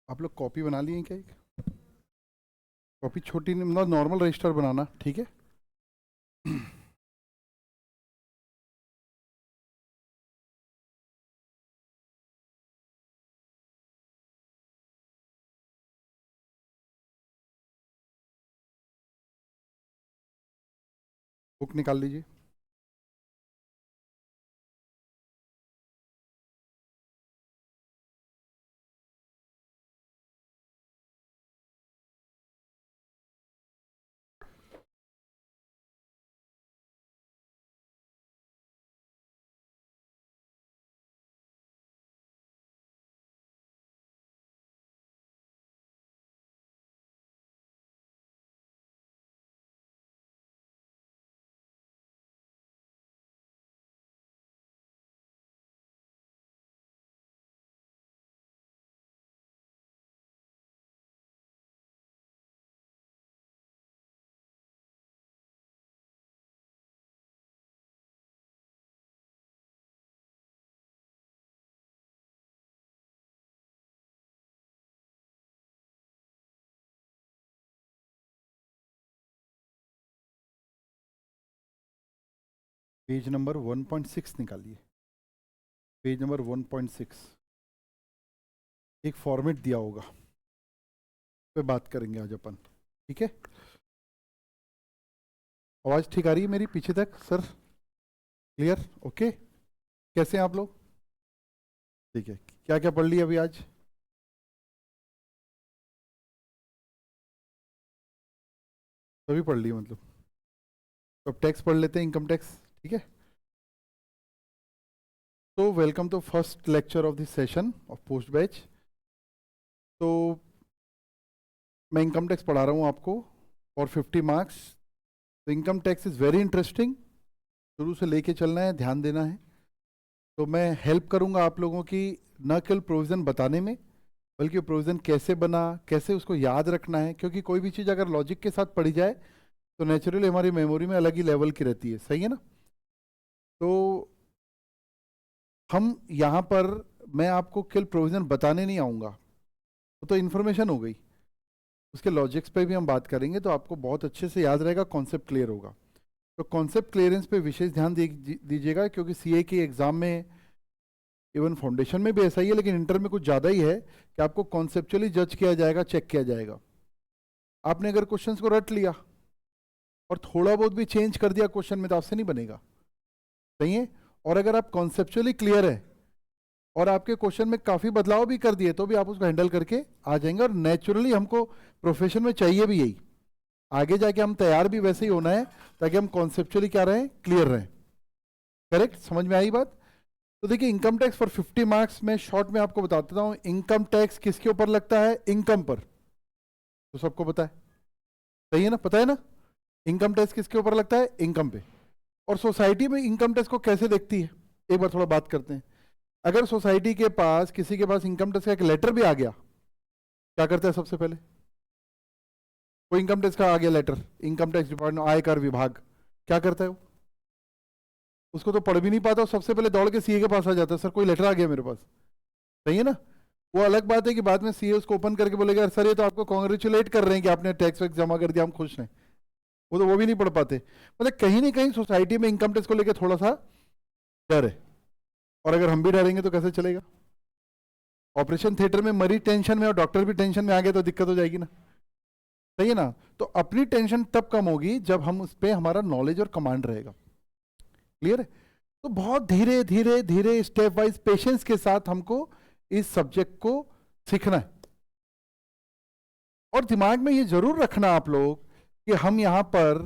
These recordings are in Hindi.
आप लोग कॉपी बना लिए हैं क्या? एक कॉपी छोटी मतलब नॉर्मल रजिस्टर बनाना, ठीक है। बुक निकाल लीजिए। पेज नंबर 1.6 निकालिए। पेज नंबर 1.6 एक फॉर्मेट दिया होगा, पे बात करेंगे आज अपन, ठीक है। आवाज़ ठीक आ रही है मेरी पीछे तक सर? क्लियर? ओके। कैसे हैं आप लोग? ठीक है। क्या क्या पढ़ लिया अभी आज? सभी पढ़ लिए मतलब? तो अब टैक्स पढ़ लेते हैं, इनकम टैक्स, ठीक है। तो welcome to first lecture of this session of post batch. तो मैं इनकम टैक्स पढ़ा रहा हूँ आपको और 50 मार्क्स। तो income tax is very interesting, शुरू से लेके चलना है, ध्यान देना है। तो मैं हेल्प करूँगा आप लोगों की, न केवल प्रोविज़न बताने में, बल्कि प्रोविज़न कैसे बना, कैसे उसको याद रखना है, क्योंकि कोई भी चीज़ अगर लॉजिक के साथ पढ़ी जाए तो नेचुरली हमारी मेमोरी में अलग ही लेवल की रहती है, सही है ना। तो हम यहाँ पर, मैं आपको केवल प्रोविज़न बताने नहीं आऊँगा, वो तो इन्फॉर्मेशन हो गई, उसके लॉजिक्स पे भी हम बात करेंगे, तो आपको बहुत अच्छे से याद रहेगा, कॉन्सेप्ट क्लियर होगा। तो कॉन्सेप्ट क्लियरेंस पे विशेष ध्यान दीजिएगा, क्योंकि सीए के एग्जाम में, इवन फाउंडेशन में भी ऐसा ही है, लेकिन इंटर में कुछ ज़्यादा ही है कि आपको कॉन्सेप्चुअली जज किया जाएगा, चेक किया जाएगा। आपने अगर क्वेश्चंस को रट लिया और थोड़ा बहुत भी चेंज कर दिया क्वेश्चन में, तो आपसे नहीं बनेगा, सही है। और अगर आप कॉन्सेप्चुअली क्लियर है और आपके क्वेश्चन में काफ़ी बदलाव भी कर दिए, तो भी आप उसको हैंडल करके आ जाएंगे। और नेचुरली हमको प्रोफेशन में चाहिए भी यही, आगे जाके हम तैयार भी वैसे ही होना है, ताकि हम कॉन्सेप्चुअली क्या रहें, क्लियर रहें। करेक्ट? समझ में आई बात? तो देखिए, इनकम टैक्स फॉर 50 मार्क्स में शॉर्ट में आपको बता देता हूं। इनकम टैक्स किसके ऊपर लगता है? इनकम पर। तो सबको पता है, सही है ना, पता है ना। इनकम टैक्स किसके ऊपर लगता है? इनकम पे। और सोसाइटी में इनकम टैक्स को कैसे देखती है, एक बार थोड़ा बात करते हैं। अगर सोसाइटी के पास, किसी के पास इनकम टैक्स का एक लेटर भी आ गया, क्या करता है सबसे पहले? कोई इनकम टैक्स का आ गया लेटर, इनकम टैक्स डिपार्टमेंट, आयकर विभाग, क्या करता है वो? उसको तो पढ़ भी नहीं पाता, सबसे पहले दौड़ के सीए के पास आ जाता है, सर कोई लेटर आ गया मेरे पास, सही है ना। वो अलग बात है कि बाद में सीए उसको ओपन करके बोलेगा, सर ये तो आपको कॉन्ग्रेचुलेट कर रहे हैं कि आपने टैक्स वैक्स जमा कर दिया, हम खुश हैं। वो तो वो भी नहीं पढ़ पाते। मतलब कहीं ना कहीं सोसाइटी में इनकम टैक्स को लेकर थोड़ा सा डर है। और अगर हम भी डरेंगे तो कैसे चलेगा? ऑपरेशन थिएटर में मरीज टेंशन में और डॉक्टर भी टेंशन में आ गए तो दिक्कत हो जाएगी ना, सही है ना। तो अपनी टेंशन तब कम होगी जब हम उस पर हमारा नॉलेज और कमांड रहेगा। क्लियर है? तो बहुत धीरे धीरे धीरे स्टेप वाइज पेशेंस के साथ हमको इस सब्जेक्ट को सीखना है। और दिमाग में ये जरूर रखना आप लोग कि हम यहां पर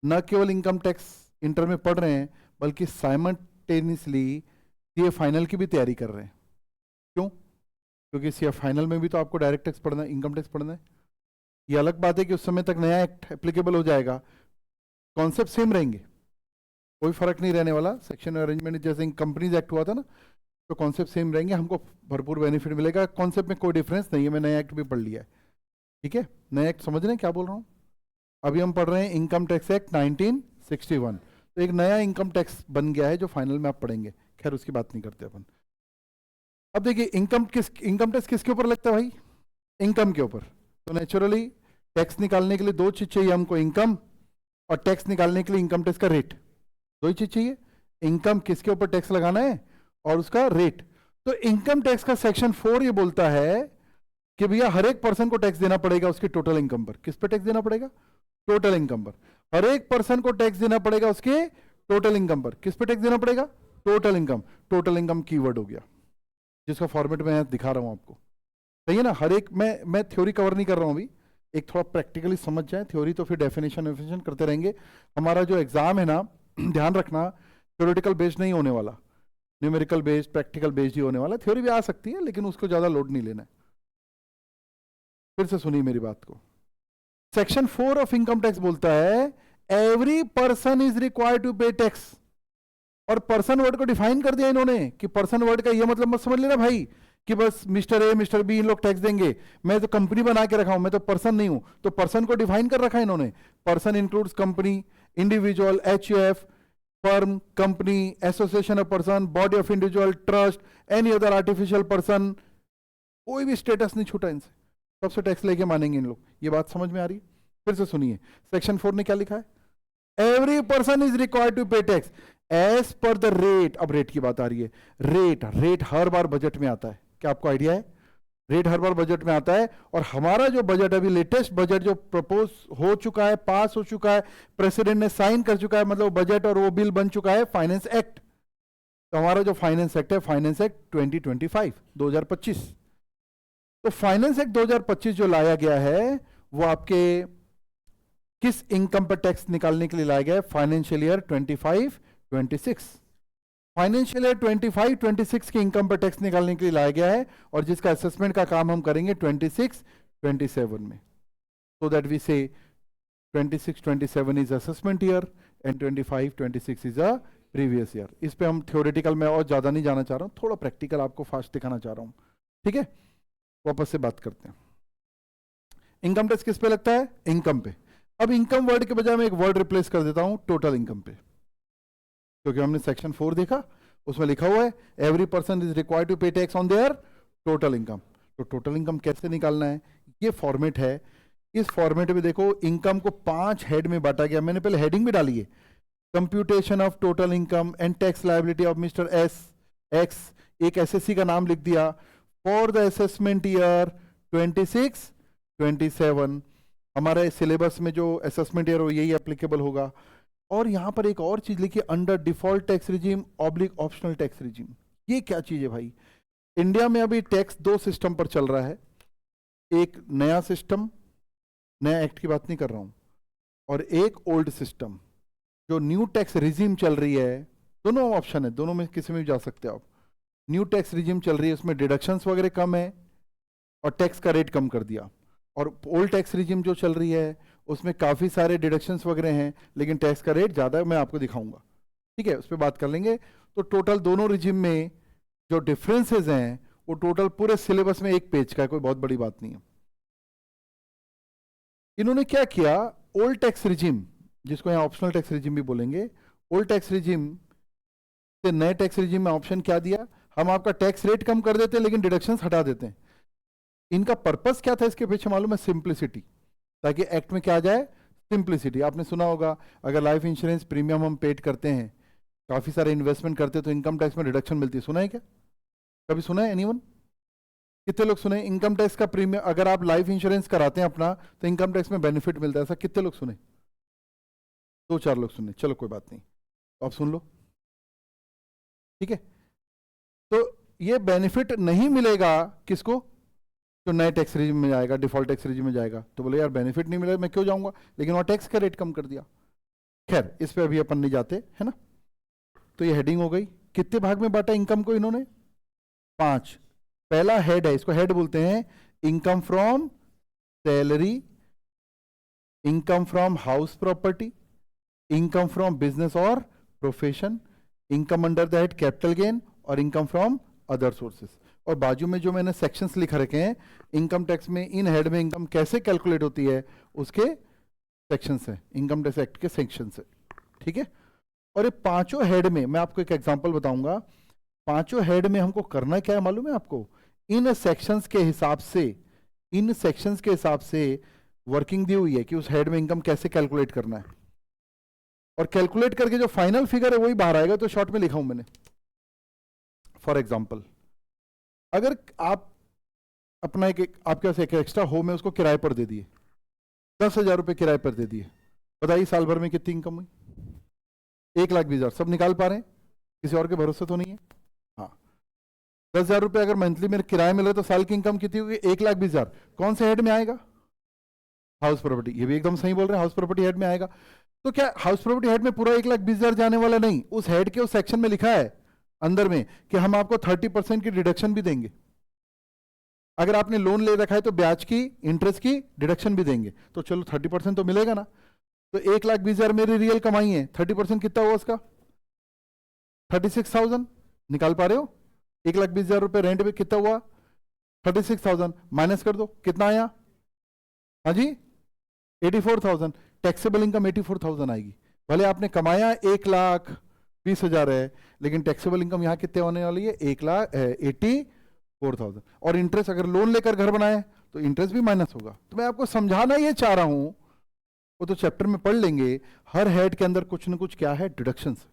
न केवल इनकम टैक्स इंटर में पढ़ रहे हैं, बल्कि साइमल्टेनियसली सीए फाइनल की भी तैयारी कर रहे हैं। क्यों? क्योंकि सीए फाइनल में भी तो आपको डायरेक्ट टैक्स पढ़ना है, इनकम टैक्स पढ़ना है। ये अलग बात है कि उस समय तक नया एक्ट एप्लीकेबल हो जाएगा, कॉन्सेप्ट सेम रहेंगे, कोई फर्क नहीं रहने वाला। सेक्शन अरेंजमेंट जैसे कंपनीज एक्ट हुआ था ना, तो कॉन्सेप्ट सेम रहेंगे, हमको भरपूर बेनिफिट मिलेगा। कॉन्सेप्ट में कोई डिफरेंस नहीं है, मैं नया एक्ट भी पढ़ लिया है, ठीक है। नया एक्ट समझ रहे हैं क्या बोल रहा हूँ? अभी हम पढ़ रहे हैं इनकम टैक्स एक्ट 1961। तो एक नया इनकम टैक्स बन गया है जो फाइनल में आप पढ़ेंगे, खैर उसकी बात नहीं करते अपन। अब देखिए इनकम टैक्स किसके ऊपर लगता है भाई? इनकम के ऊपर। तो नेचुरली टैक्स निकालने के लिए दो चीज चाहिए हमको, इनकम और टैक्स निकालने के लिए इनकम टैक्स का रेट। दो ही चीज चाहिए, इनकम किसके ऊपर टैक्स लगाना है और उसका रेट। तो इनकम टैक्स का सेक्शन 4 ये बोलता है कि भैया हर एक पर्सन को टैक्स देना पड़ेगा उसके टोटल इनकम पर। किस पे टैक्स देना पड़ेगा? टोटल इनकम पर। हर एक पर्सन को टैक्स देना पड़ेगा उसके टोटल इनकम पर। किस पे टैक्स देना पड़ेगा? Total income. Total income keyword हो गया, जिसका फॉर्मेट मैं दिखा रहा हूं आपको। सही है ना? हर एक मैं थ्योरी कवर नहीं कर रहा हूं अभी, एक थोड़ा प्रैक्टिकली समझ जाए थ्योरी, तो फिर डेफिनेशन करते रहेंगे। हमारा जो एग्जाम है ना, ध्यान रखना, थ्योरेटिकल बेस्ड नहीं होने वाला, न्यूमेरिकल बेस्ड प्रैक्टिकल बेस्ड ही होने वाला। थ्योरी भी आ सकती है लेकिन उसको ज्यादा लोड नहीं लेना है। फिर से सुनिए मेरी बात को। सेक्शन 4 ऑफ इनकम टैक्स बोलता है every person is required to pay tax. और पर्सन वर्ड को डिफाइन कर दिया इन्होंने कि पर्सन वर्ड का ये मतलब मत समझ लेना भाई कि बस mister A mister be in लोग टैक्स देंगे। मैं तो कंपनी बना के रखा हूं, मैं तो पर्सन नहीं हूं। तो पर्सन को डिफाइन कर रखा है इन्होंने। Person includes company, individual, HUF, firm, company, association of person, body of individual, trust, any other artificial person. कोई भी स्टेटस नहीं छूटा इनसे, सबसे टैक्स लेके मानेंगे इन लोग। ये बात समझ में आ रही है? फिर से सुनिए, सेक्शन 4 ने क्या लिखा है? Every person is required to pay tax as per the rate. अब रेट की बात आ रही है। रेट हर बार बजट में आता है, क्या आपको आइडिया है? रेट हर बार बजट में आता है। और हमारा जो बजट, अभी लेटेस्ट बजट जो प्रपोज हो चुका है, पास हो चुका है, प्रेसिडेंट ने साइन कर चुका है, मतलब बजट और वो बिल बन चुका है, फाइनेंस एक्ट। तो हमारा जो फाइनेंस एक्ट है, फाइनेंस एक्ट 2025। तो फाइनेंस एक्ट 2025 जो लाया गया है वो आपके किस इनकम पर टैक्स निकालने के लिए लाया गया है? Financial year 25-26। फाइनेंशियल ईयर 25-26 की इनकम पर टैक्स निकालने के लिए लाया गया है, और जिसका असेसमेंट का काम हम करेंगे 26-27 में। सो दैट वी से 26-27 is assessment year and 25-26 is a previous year. इस पे हम थ्योरेटिकल में और ज्यादा नहीं जाना चाह रहा हूं, थोड़ा प्रैक्टिकल आपको फास्ट दिखाना चाह रहा हूं। ठीक है, वापस से बात करते हैं। इनकम टैक्स किस पे लगता है? इनकम पे। अब इनकम वर्ड के बजाय मैं एक वर्ड रिप्लेस कर देता हूं टोटल इनकम पे, क्योंकि हमने सेक्शन 4 देखा, उसमें लिखा हुआ है every person is required to pay tax on their total income. तो टोटल इनकम कैसे निकालना है? ये फॉर्मेट है। इस फॉर्मेट में देखो, इनकम को 5 हेड में बांटा गया। मैंने पहले हेडिंग भी डाली है, computation of total income and tax liability of mister S x. एक एसएससी का नाम लिख दिया फॉर द असेसमेंट ईयर 26-27। हमारे सिलेबस में जो असेसमेंट ईयर हो यही एप्लीकेबल होगा। और यहां पर एक और चीज लिखी, under default tax regime oblique optional tax regime. ये क्या चीज है भाई? इंडिया में अभी टैक्स 2 सिस्टम पर चल रहा है। एक नया सिस्टम, नया एक्ट की बात नहीं कर रहा हूं, और एक ओल्ड सिस्टम जो न्यू टैक्स रिजीम चल रही है। दोनों ऑप्शन है, दोनों में किसी में भी जा सकते हो आप। न्यू टैक्स रिजीम चल रही है, उसमें डिडक्शंस वगैरह कम है और टैक्स का रेट कम कर दिया। और ओल्ड टैक्स रिजीम जो चल रही है उसमें काफी सारे डिडक्शंस वगैरह हैं लेकिन टैक्स का रेट ज्यादा है, मैं आपको दिखाऊंगा। ठीक है, उस पर बात कर लेंगे। तो टोटल दोनों रिजीम में जो डिफरेंसेस हैं वो टोटल पूरे सिलेबस में एक पेज का है, कोई बहुत बड़ी बात नहीं है। इन्होंने क्या किया, ओल्ड टैक्स रिजीम, जिसको यहाँ ऑप्शनल टैक्स रिजीम भी बोलेंगे, ओल्ड टैक्स रिजीम से नए टैक्स रिजीम में ऑप्शन क्या दिया, हम आपका टैक्स रेट कम कर देते हैं लेकिन डिडक्शंस हटा देते हैं। इनका पर्पस क्या था इसके पीछे मालूम है? सिंप्लिसिटी, ताकि एक्ट में क्या आ जाए? सिंप्लिसिटी। आपने सुना होगा, अगर लाइफ इंश्योरेंस प्रीमियम हम पेड करते हैं, काफी सारे इन्वेस्टमेंट करते हैं, तो इनकम टैक्स में डिडक्शन मिलती है। सुना है क्या? कभी सुना है? एनीवन? कितने लोग सुने इनकम टैक्स का प्रीमियम? अगर आप लाइफ इंश्योरेंस कराते हैं अपना तो इनकम टैक्स में बेनिफिट मिलता है, ऐसा कितने लोग सुने? 2-4 लोग सुने, चलो कोई बात नहीं, तो आप सुन लो। ठीक है, तो ये बेनिफिट नहीं मिलेगा किसको? जो नए टैक्स रिजीम में जाएगा, डिफॉल्ट टैक्स रिजीम में जाएगा। तो बोले यार बेनिफिट नहीं मिलेगा, मैं क्यों जाऊंगा? लेकिन वहां टैक्स का रेट कम कर दिया। खैर, इस पे अभी अपन नहीं जाते, है ना। तो ये हेडिंग हो गई। कितने भाग में बांटा इनकम को इन्होंने? 5। पहला हेड है, इसको हेड बोलते हैं, income from salary, income from house property, income from business और profession, income under the head capital gain, और इनकम फ्रॉम अदर सोर्सेस। और बाजू में जो मैंने सेक्शंस लिख रखे हैं, इनकम टैक्स में इन हेड में इनकम कैसे कैलकुलेट होती है उसके सेक्शंस हैं, इनकम टैक्स एक्ट के सेक्शंस है। ठीक है, और ये 5 हेड में मैं आपको एक एग्जांपल बताऊंगा। पांचों हेड में हमको करना क्या है मालूम है आपको? इन सेक्शंस के हिसाब से, इन सेक्शंस के हिसाब से वर्किंग दी हुई है कि उस हेड में इनकम कैसे कैलकुलेट करना है, और कैलकुलेट करके जो फाइनल फिगर है वही बाहर आएगा। तो शॉर्ट में लिखा हूं मैंने। फॉर एग्जाम्पल, अगर आप अपना आपके पास एक एक्स्ट्रा होम है, उसको किराए पर दे दिए, 10,000 रुपये किराए पर दे दिए, बताइए साल भर में कितनी इनकम हुई? 1,20,000। सब निकाल पा रहे हैं? किसी और के भरोसे तो नहीं है? हाँ, 10,000 रुपये अगर मंथली मेरे किराए मिले तो साल की इनकम कितनी होगी? 1,20,000। कौन से हेड में आएगा? House property. ये भी एकदम सही बोल रहे हैं, हाउस प्रॉपर्टी हेड में आएगा। तो क्या हाउस प्रॉपर्टी हेड में पूरा 1,20,000 जाने वाला नहीं? उस हेड के उस सेक्शन में लिखा है अंदर में कि हम आपको 30% की डिडक्शन भी देंगे। अगर आपने लोन ले रखा है तो ब्याज की, इंटरेस्ट की डिडक्शन भी देंगे। तो चलो 30% तो मिलेगा ना। तो 1,20,000 मेरी रियल कमाई है, 30% कितना हुआ उसका? 36,000। निकाल पा रहे हो? 1,20,000 रुपये रेंट पे कितना हुआ? 36,000। माइनस कर दो, कितना आया? हाँ जी, 84,000। टैक्सेबल इनकम 84,000 आएगी। भले आपने कमाया 1,20,000 है, लेकिन टैक्सेबल इनकम यहाँ कितने होने वाली है? 1,84,000। और इंटरेस्ट, अगर लोन लेकर घर बनाए तो इंटरेस्ट भी माइनस होगा। तो मैं आपको समझाना ये चाह रहा हूं, वो तो चैप्टर में पढ़ लेंगे। हर हेड के अंदर कुछ ना कुछ क्या है? डिडक्शंस।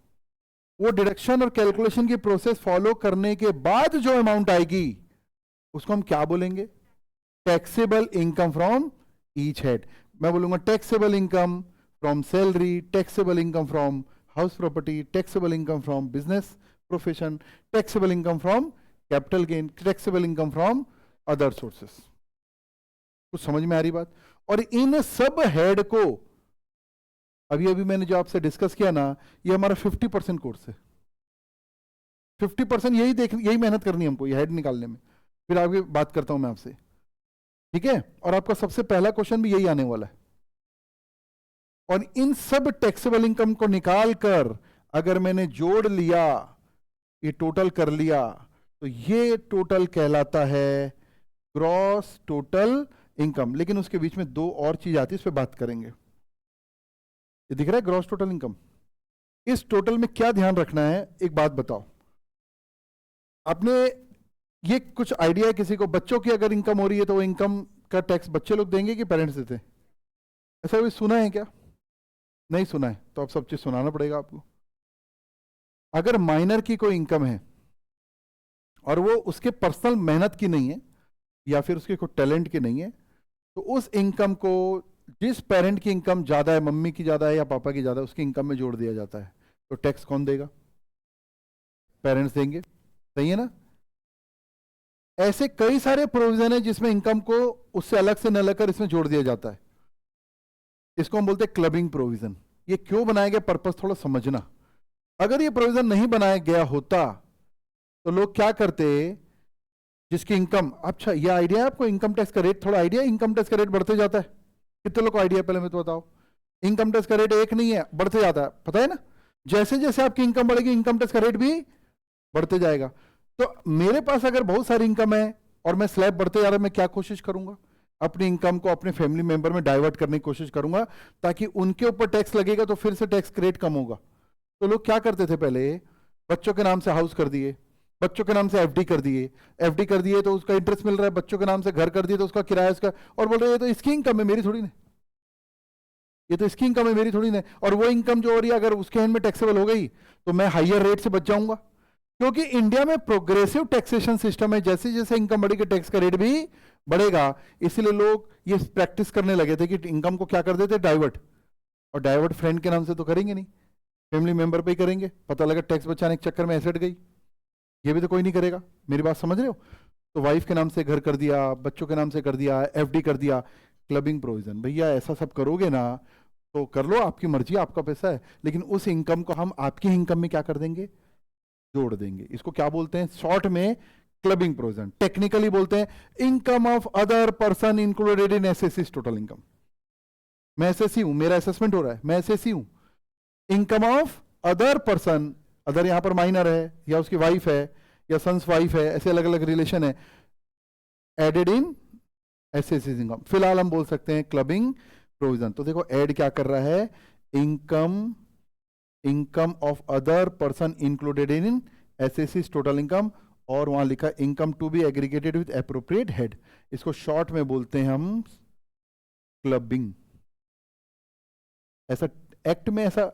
वो डिडक्शन और कैलकुलेशन की प्रोसेस फॉलो करने के बाद जो अमाउंट आएगी उसको हम क्या बोलेंगे? Taxable income from each head. मैं बोलूंगा taxable income from salary, taxable income from house property, taxable income from business profession, taxable income from capital gain, taxable income from other sources. कुछ समझ में आ रही बात? और इन सब हेड को अभी अभी मैंने जो आपसे डिस्कस किया ना, ये हमारा 50% कोर्स है। 50% यही मेहनत करनी है हमको ये हेड निकालने में। फिर आगे बात करता हूं मैं आपसे, ठीक है? और आपका सबसे पहला क्वेश्चन भी यही आने वाला है। और इन सब टैक्सेबल इनकम को निकाल कर अगर मैंने जोड़ लिया, ये टोटल कर लिया, तो ये टोटल कहलाता है ग्रॉस टोटल इनकम। लेकिन उसके बीच में दो और चीज आती है, इस पे बात करेंगे। ये दिख रहा है ग्रॉस टोटल इनकम। इस टोटल में क्या ध्यान रखना है, एक बात बताओ। आपने ये कुछ आइडिया है किसी को? बच्चों की अगर इनकम हो रही है तो वो इनकम का टैक्स बच्चे लोग देंगे कि पेरेंट्स देते हैं? ऐसा कोई सुना है क्या? नहीं सुना है तो अब सब चीज सुनाना पड़ेगा आपको। अगर माइनर की कोई इनकम है और वो उसके पर्सनल मेहनत की नहीं है या फिर उसके कोई टैलेंट की नहीं है, तो उस इनकम को जिस पेरेंट की इनकम ज्यादा है, मम्मी की ज्यादा है या पापा की ज्यादा है, उसकी इनकम में जोड़ दिया जाता है। तो टैक्स कौन देगा? पेरेंट्स देंगे। सही है ना? ऐसे कई सारे प्रोविजन है जिसमें इनकम को उससे अलग से न लेकर इसमें जोड़ दिया जाता है। इसको हम बोलते हैं क्लबिंग प्रोविजन। ये क्यों बनाया गया, पर्पस थोड़ा समझना। अगर ये प्रोविजन नहीं बनाया गया होता तो लोग क्या करते, जिसकी इनकम, अच्छा ये आइडिया है आपको इनकम टैक्स का रेट? थोड़ा आइडिया, इनकम टैक्स का रेट बढ़ते जाता है? कितने लोग को आइडिया है? पहले मैं तो बताओ। इनकम टैक्स का रेट एक नहीं है, बढ़ते जाता है, पता है ना? जैसे जैसे आपकी इनकम बढ़ेगी इनकम टैक्स का रेट भी बढ़ते जाएगा। तो मेरे पास अगर बहुत सारी इनकम है और मैं स्लैब बढ़ते जा रहा है, मैं क्या कोशिश करूंगा? अपनी इनकम को अपने फैमिली मेंबर में डाइवर्ट करने की कोशिश करूंगा, ताकि उनके ऊपर टैक्स लगेगा तो फिर से टैक्स रेट कम होगा। तो लोग क्या करते थे पहले, बच्चों के नाम से हाउस कर दिए, बच्चों के नाम से एफडी कर दिए, एफडी कर दिए तो उसका इंटरेस्ट मिल रहा है, बच्चों के नाम से घर कर दिए तो उसका किराया उसका, और बोल रहे हैं ये तो इसकी इनकम है, मेरी थोड़ी ना, ये तो इसकी इनकम है, मेरी थोड़ी ना। और वो इनकम जो हो रही है अगर उसके हैंड में टैक्सेबल हो गई तो मैं हाईयर रेट से बच जाऊंगा। क्योंकि इंडिया में प्रोग्रेसिव टैक्सेशन सिस्टम है, जैसे जैसे इनकम बढ़ेगी टैक्स का रेट भी बढ़ेगा। इसलिए लोग ये प्रैक्टिस करने लगे थे कि इनकम को क्या कर देते, डाइवर्ट। और डाइवर्ट फ्रेंड के नाम से तो करेंगे नहीं, फैमिली मेंबर पे ही करेंगे। पता लगा टैक्स बचाने के चक्कर में एसेट गई, ये भी तो कोई नहीं करेगा। मेरी बात समझ रहे हो? तो वाइफ के नाम से घर कर दिया, बच्चों के नाम से कर दिया, एफडी कर दिया, क्लबिंग प्रोविजन। भैया ऐसा सब करोगे ना तो कर लो, आपकी मर्जी, आपका पैसा है, लेकिन उस इनकम को हम आपकी इनकम में क्या कर देंगे, जोड़ देंगे। इसको क्या बोलते हैं शॉर्ट में, क्लबिंग प्रोविजन। टेक्निकली बोलते हैं income of other person included in SSC total income. मैं एसएससी हूं, मेरा असेसमेंट हो रहा है, मैं एसएससी हूं। Income of other person, other यहां पर माइनर है या उसकी वाइफ है या सन्स वाइफ है, ऐसे अलग अलग रिलेशन है, एडेड इन एसएससी इनकम। फिलहाल हम बोल सकते हैं क्लबिंग प्रोविजन। तो देखो ऐड क्या कर रहा है, income, income of other person included in assessee total income, और वहां लिखा income to be aggregated with appropriate head. इसको शॉर्ट में बोलते हैं हम क्लबिंग। ऐसा एक्ट में ऐसा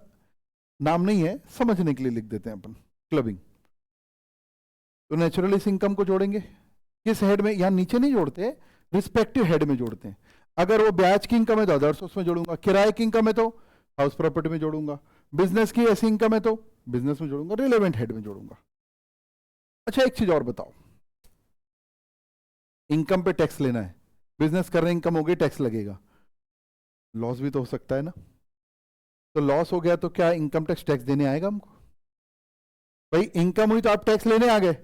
नाम नहीं है, समझने के लिए लिख देते हैं अपन क्लबिंग। तो नेचुरली इस इनकम को जोड़ेंगे किस हेड में, यहां नीचे नहीं जोड़ते, रिस्पेक्टिव हेड में जोड़ते हैं। अगर वो ब्याज की इनकम है तो अदर्स उसमें जोड़ूंगा, किराए की इनकम है तो हाउस प्रॉपर्टी में जोड़ूंगा, बिजनेस की ऐसी इनकम है तो बिजनेस में जोड़ूंगा, रिलेवेंट हेड में जोड़ूंगा। अच्छा एक चीज और बताओ, इनकम पे टैक्स लेना है, बिजनेस कर रहे इनकम हो गई, टैक्स लगेगा, लॉस भी तो हो सकता है ना। तो लॉस हो गया तो क्या इनकम टैक्स देने आएगा हमको? भाई इनकम हुई तो आप टैक्स लेने आ गए,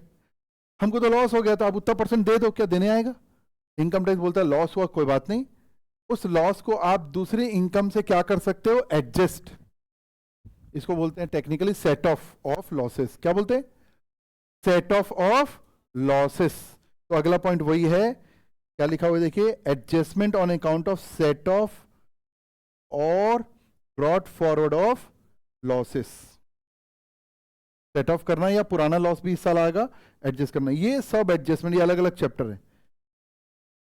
हमको तो लॉस हो गया तो आप उतना परसेंट दे दो, क्या देने आएगा? इनकम टैक्स बोलता है लॉस हुआ कोई बात नहीं, उस लॉस को आप दूसरी इनकम से क्या कर सकते हो, एडजस्ट। इसको बोलते हैं टेक्निकली सेट ऑफ लॉसेस। क्या बोलते हैं? Set of losses. तो अगला पॉइंट वही है, क्या लिखा हुआ है देखिए, adjustment on account of set off और brought forward of losses. Set off करना या पुराना लॉस भी इस साल आएगा, एडजस्ट करना, ये सब एडजस्टमेंट, ये अलग अलग चैप्टर है,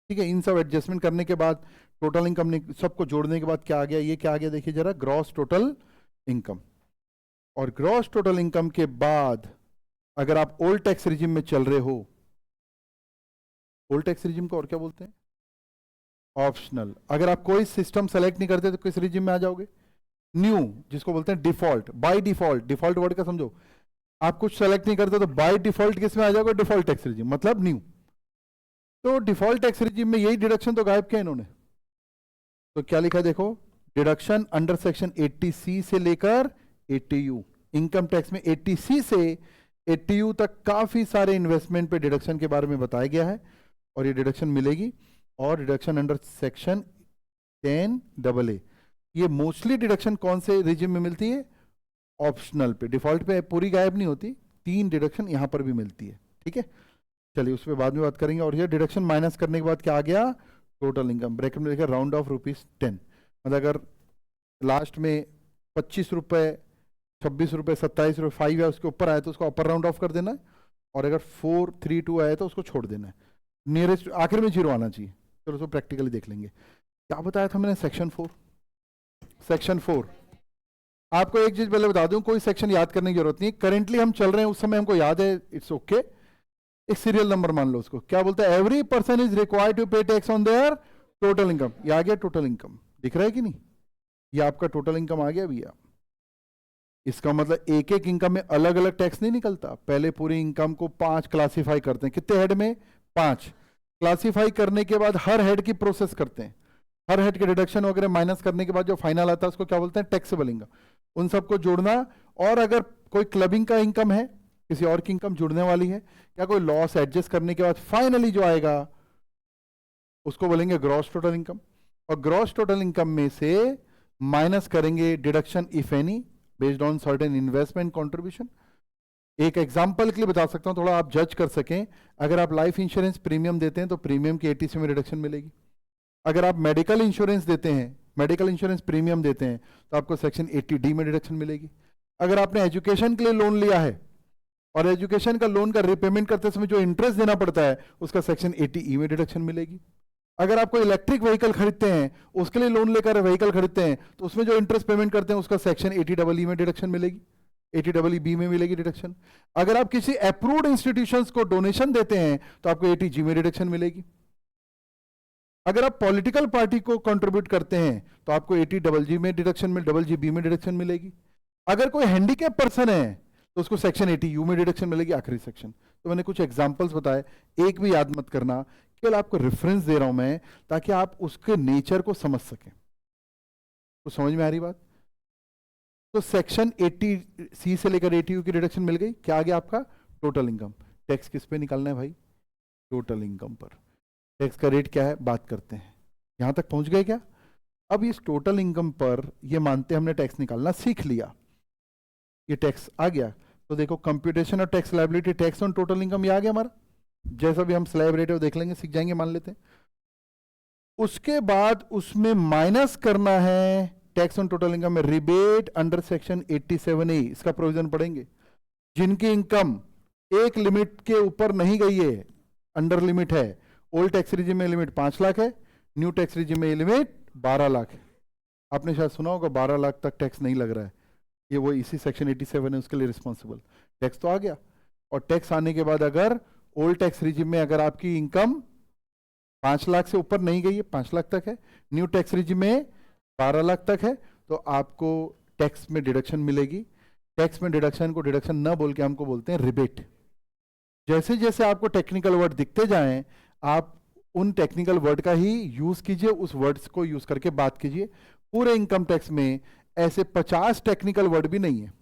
ठीक है। इन सब एडजस्टमेंट करने के बाद टोटल इनकम सबको जोड़ने के बाद क्या आ गया, ये क्या आ गया देखिए जरा, ग्रॉस टोटल इनकम। और ग्रॉस टोटल इनकम के बाद अगर आप ओल्ड टैक्स रिजिम में चल रहे हो, ओल्ड टैक्स रिजिम को और क्या बोलते हैं, ऑप्शनल। अगर आप कोई सिस्टम सेलेक्ट नहीं करते तो किस रिजिम में आ जाओगे, न्यू, जिसको बोलते हैं default, by default. Default word का समझो, आप कुछ सेलेक्ट नहीं करते तो बाय डिफॉल्ट किस में आ जाओगे, डिफॉल्ट टैक्स रिजिम, मतलब न्यू। तो डिफॉल्ट टैक्स रिजिम में यही डिडक्शन तो गायब किया इन्होंने। तो क्या लिखा देखो, डिडक्शन अंडर सेक्शन 80C से लेकर 80U, इनकम टैक्स में 80C से 80U तक काफी सारे इन्वेस्टमेंट पे डिडक्शन के बारे में बताया गया है, और ये डिडक्शन मिलेगी। और डिडक्शन अंडर सेक्शन 10AA, ये मोस्टली डिडक्शन कौन से रिजिम में मिलती है, ऑप्शनल पे। डिफॉल्ट पे पूरी गायब नहीं होती, 3 डिडक्शन यहां पर भी मिलती है, ठीक है। चलिए उस पर बाद में बात करेंगे। और ये डिडक्शन माइनस करने के बाद क्या आ गया, टोटल इनकम। ब्रैकेट में लिखा राउंड ऑफ ₹10, मतलब अगर लास्ट में 25 रुपए, 26 रुपए, 27 रुपए 5 है, उसके ऊपर आया तो उसको अपर राउंड ऑफ कर देना है, और अगर 432 आया तो उसको छोड़ देना है, नियरेस्ट आखिर में 0 आना चाहिए। चलो उसको प्रैक्टिकली देख लेंगे। क्या बताया था मैंने, सेक्शन 4। सेक्शन 4 आपको एक चीज पहले बता दूं, कोई सेक्शन याद करने की जरूरत नहीं, करेंटली हम चल रहे हैं उस समय हमको याद है, इट्स ओके। एक सीरियल नंबर मान लो उसको, क्या बोलता है, every person is required to pay tax on their total income. ये आ गया टोटल इनकम, दिख रहा है कि नहीं, ये आपका टोटल इनकम आ गया भैया। इसका मतलब एक एक इनकम में अलग अलग टैक्स नहीं निकलता, पहले पूरी इनकम को 5 क्लासिफाई करते हैं, कितने हेड में, 5 क्लासिफाई करने के बाद हर हेड की प्रोसेस करते हैं, हर हेड के डिडक्शन वगैरह माइनस करने के बाद जो फाइनल आता है उसको क्या बोलते हैं, टैक्सेबल इनकम। उन सबको जोड़ना, और अगर कोई क्लबिंग का इनकम है, किसी और की इनकम जुड़ने वाली है, या कोई लॉस एडजस्ट करने के बाद फाइनली जो आएगा उसको बोलेंगे ग्रॉस टोटल इनकम। और ग्रॉस टोटल इनकम में से माइनस करेंगे deduction if any based on certain investment contribution. एक एग्जांपल के लिए बता सकता हूं, थोड़ा आप जज कर सकें, अगर आप लाइफ इंश्योरेंस प्रीमियम देते हैं तो प्रीमियम की 80C में रिडक्शन मिलेगी। अगर आप मेडिकल इंश्योरेंस देते हैं, मेडिकल इंश्योरेंस प्रीमियम देते हैं, तो आपको सेक्शन 80D में डिडक्शन मिलेगी। अगर आपने एजुकेशन के लिए लोन लिया है और एजुकेशन का लोन का रिपेमेंट करते समय जो इंटरेस्ट देना पड़ता है उसका सेक्शन 80E में डिडक्शन मिलेगी। अगर आप कोई इलेक्ट्रिक व्हीकल खरीदते हैं, उसके लिए लोन लेकर व्हीकल खरीदते हैं, तो उसमें जो इंटरेस्ट पेमेंट करते हैं उसका सेक्शन 80EE में डिडक्शन मिलेगी, 80EB में मिलेगी डिडक्शन। अगर आप किसी अप्रूव्ड इंस्टीट्यूशंस को डोनेशन देते हैं तो आपको 80G में डिडक्शन मिलेगी। अगर आप पॉलिटिकल पार्टी को कंट्रीब्यूट करते हैं तो आपको 80GG में डिडक्शन में, GGB में डिडक्शन मिलेगी। अगर कोई हैंडीकैप पर्सन है तो उसको सेक्शन 80U में डिडक्शन मिलेगी, आखिरी सेक्शन। तो मैंने कुछ एग्जांपल्स बताए, एक भी याद मत करना, केवल आपको रेफरेंस दे रहा हूं मैं ताकि आप उसके नेचर को समझ सकें। तो समझ में आ रही बात? तो सेक्शन 80C से लेकर 80U की डिडक्शन मिल गई, क्या आ गया आपका टोटल इनकम। टैक्स किस पे निकालना है भाई, टोटल इनकम पर। टैक्स का रेट क्या है बात करते हैं, यहां तक पहुंच गए क्या? अब इस टोटल इनकम पर ये मानते हमने टैक्स निकालना सीख लिया, ये टैक्स आ गया। तो देखो कंप्यूटेशन और tax liability, tax on total income ये आ गया हमारा, जैसा भी हम स्लैब रेट है देख लेंगे, सीख जाएंगे, मान लेते हैं। उसके बाद उसमें माइनस करना है टैक्स ऑन टोटल इनकम में रिबेट अंडर सेक्शन 87A, इसका प्रोविजन पढ़ेंगे। जिनकी इनकम एक लिमिट के ऊपर नहीं गई है, अंडर लिमिट है। ओल्ड टैक्स रिजिम में लिमिट 5 लाख है, न्यू टैक्स रिजिम में लिमिट 12 लाख है। आपने शायद सुना होगा 12 लाख तक टैक्स नहीं लग रहा है, ये वो इसी सेक्शन 87 है उसके लिए रिस्पॉन्सिबल। टैक्स तो आ गया, और टैक्स आने के बाद अगर ओल्ड टैक्स रिजिम में अगर आपकी इनकम 5 लाख से ऊपर नहीं गई है, 5 लाख तक है, न्यू टैक्स रिजिम में 12 लाख तक है, तो आपको टैक्स में डिडक्शन मिलेगी। टैक्स में डिडक्शन को डिडक्शन न बोल के हमको बोलते हैं रिबेट। जैसे जैसे आपको टेक्निकल वर्ड दिखते जाएं, आप उन टेक्निकल वर्ड का ही यूज कीजिए, उस वर्ड्स को यूज करके बात कीजिए। पूरे इनकम टैक्स में ऐसे 50 टेक्निकल वर्ड भी नहीं है।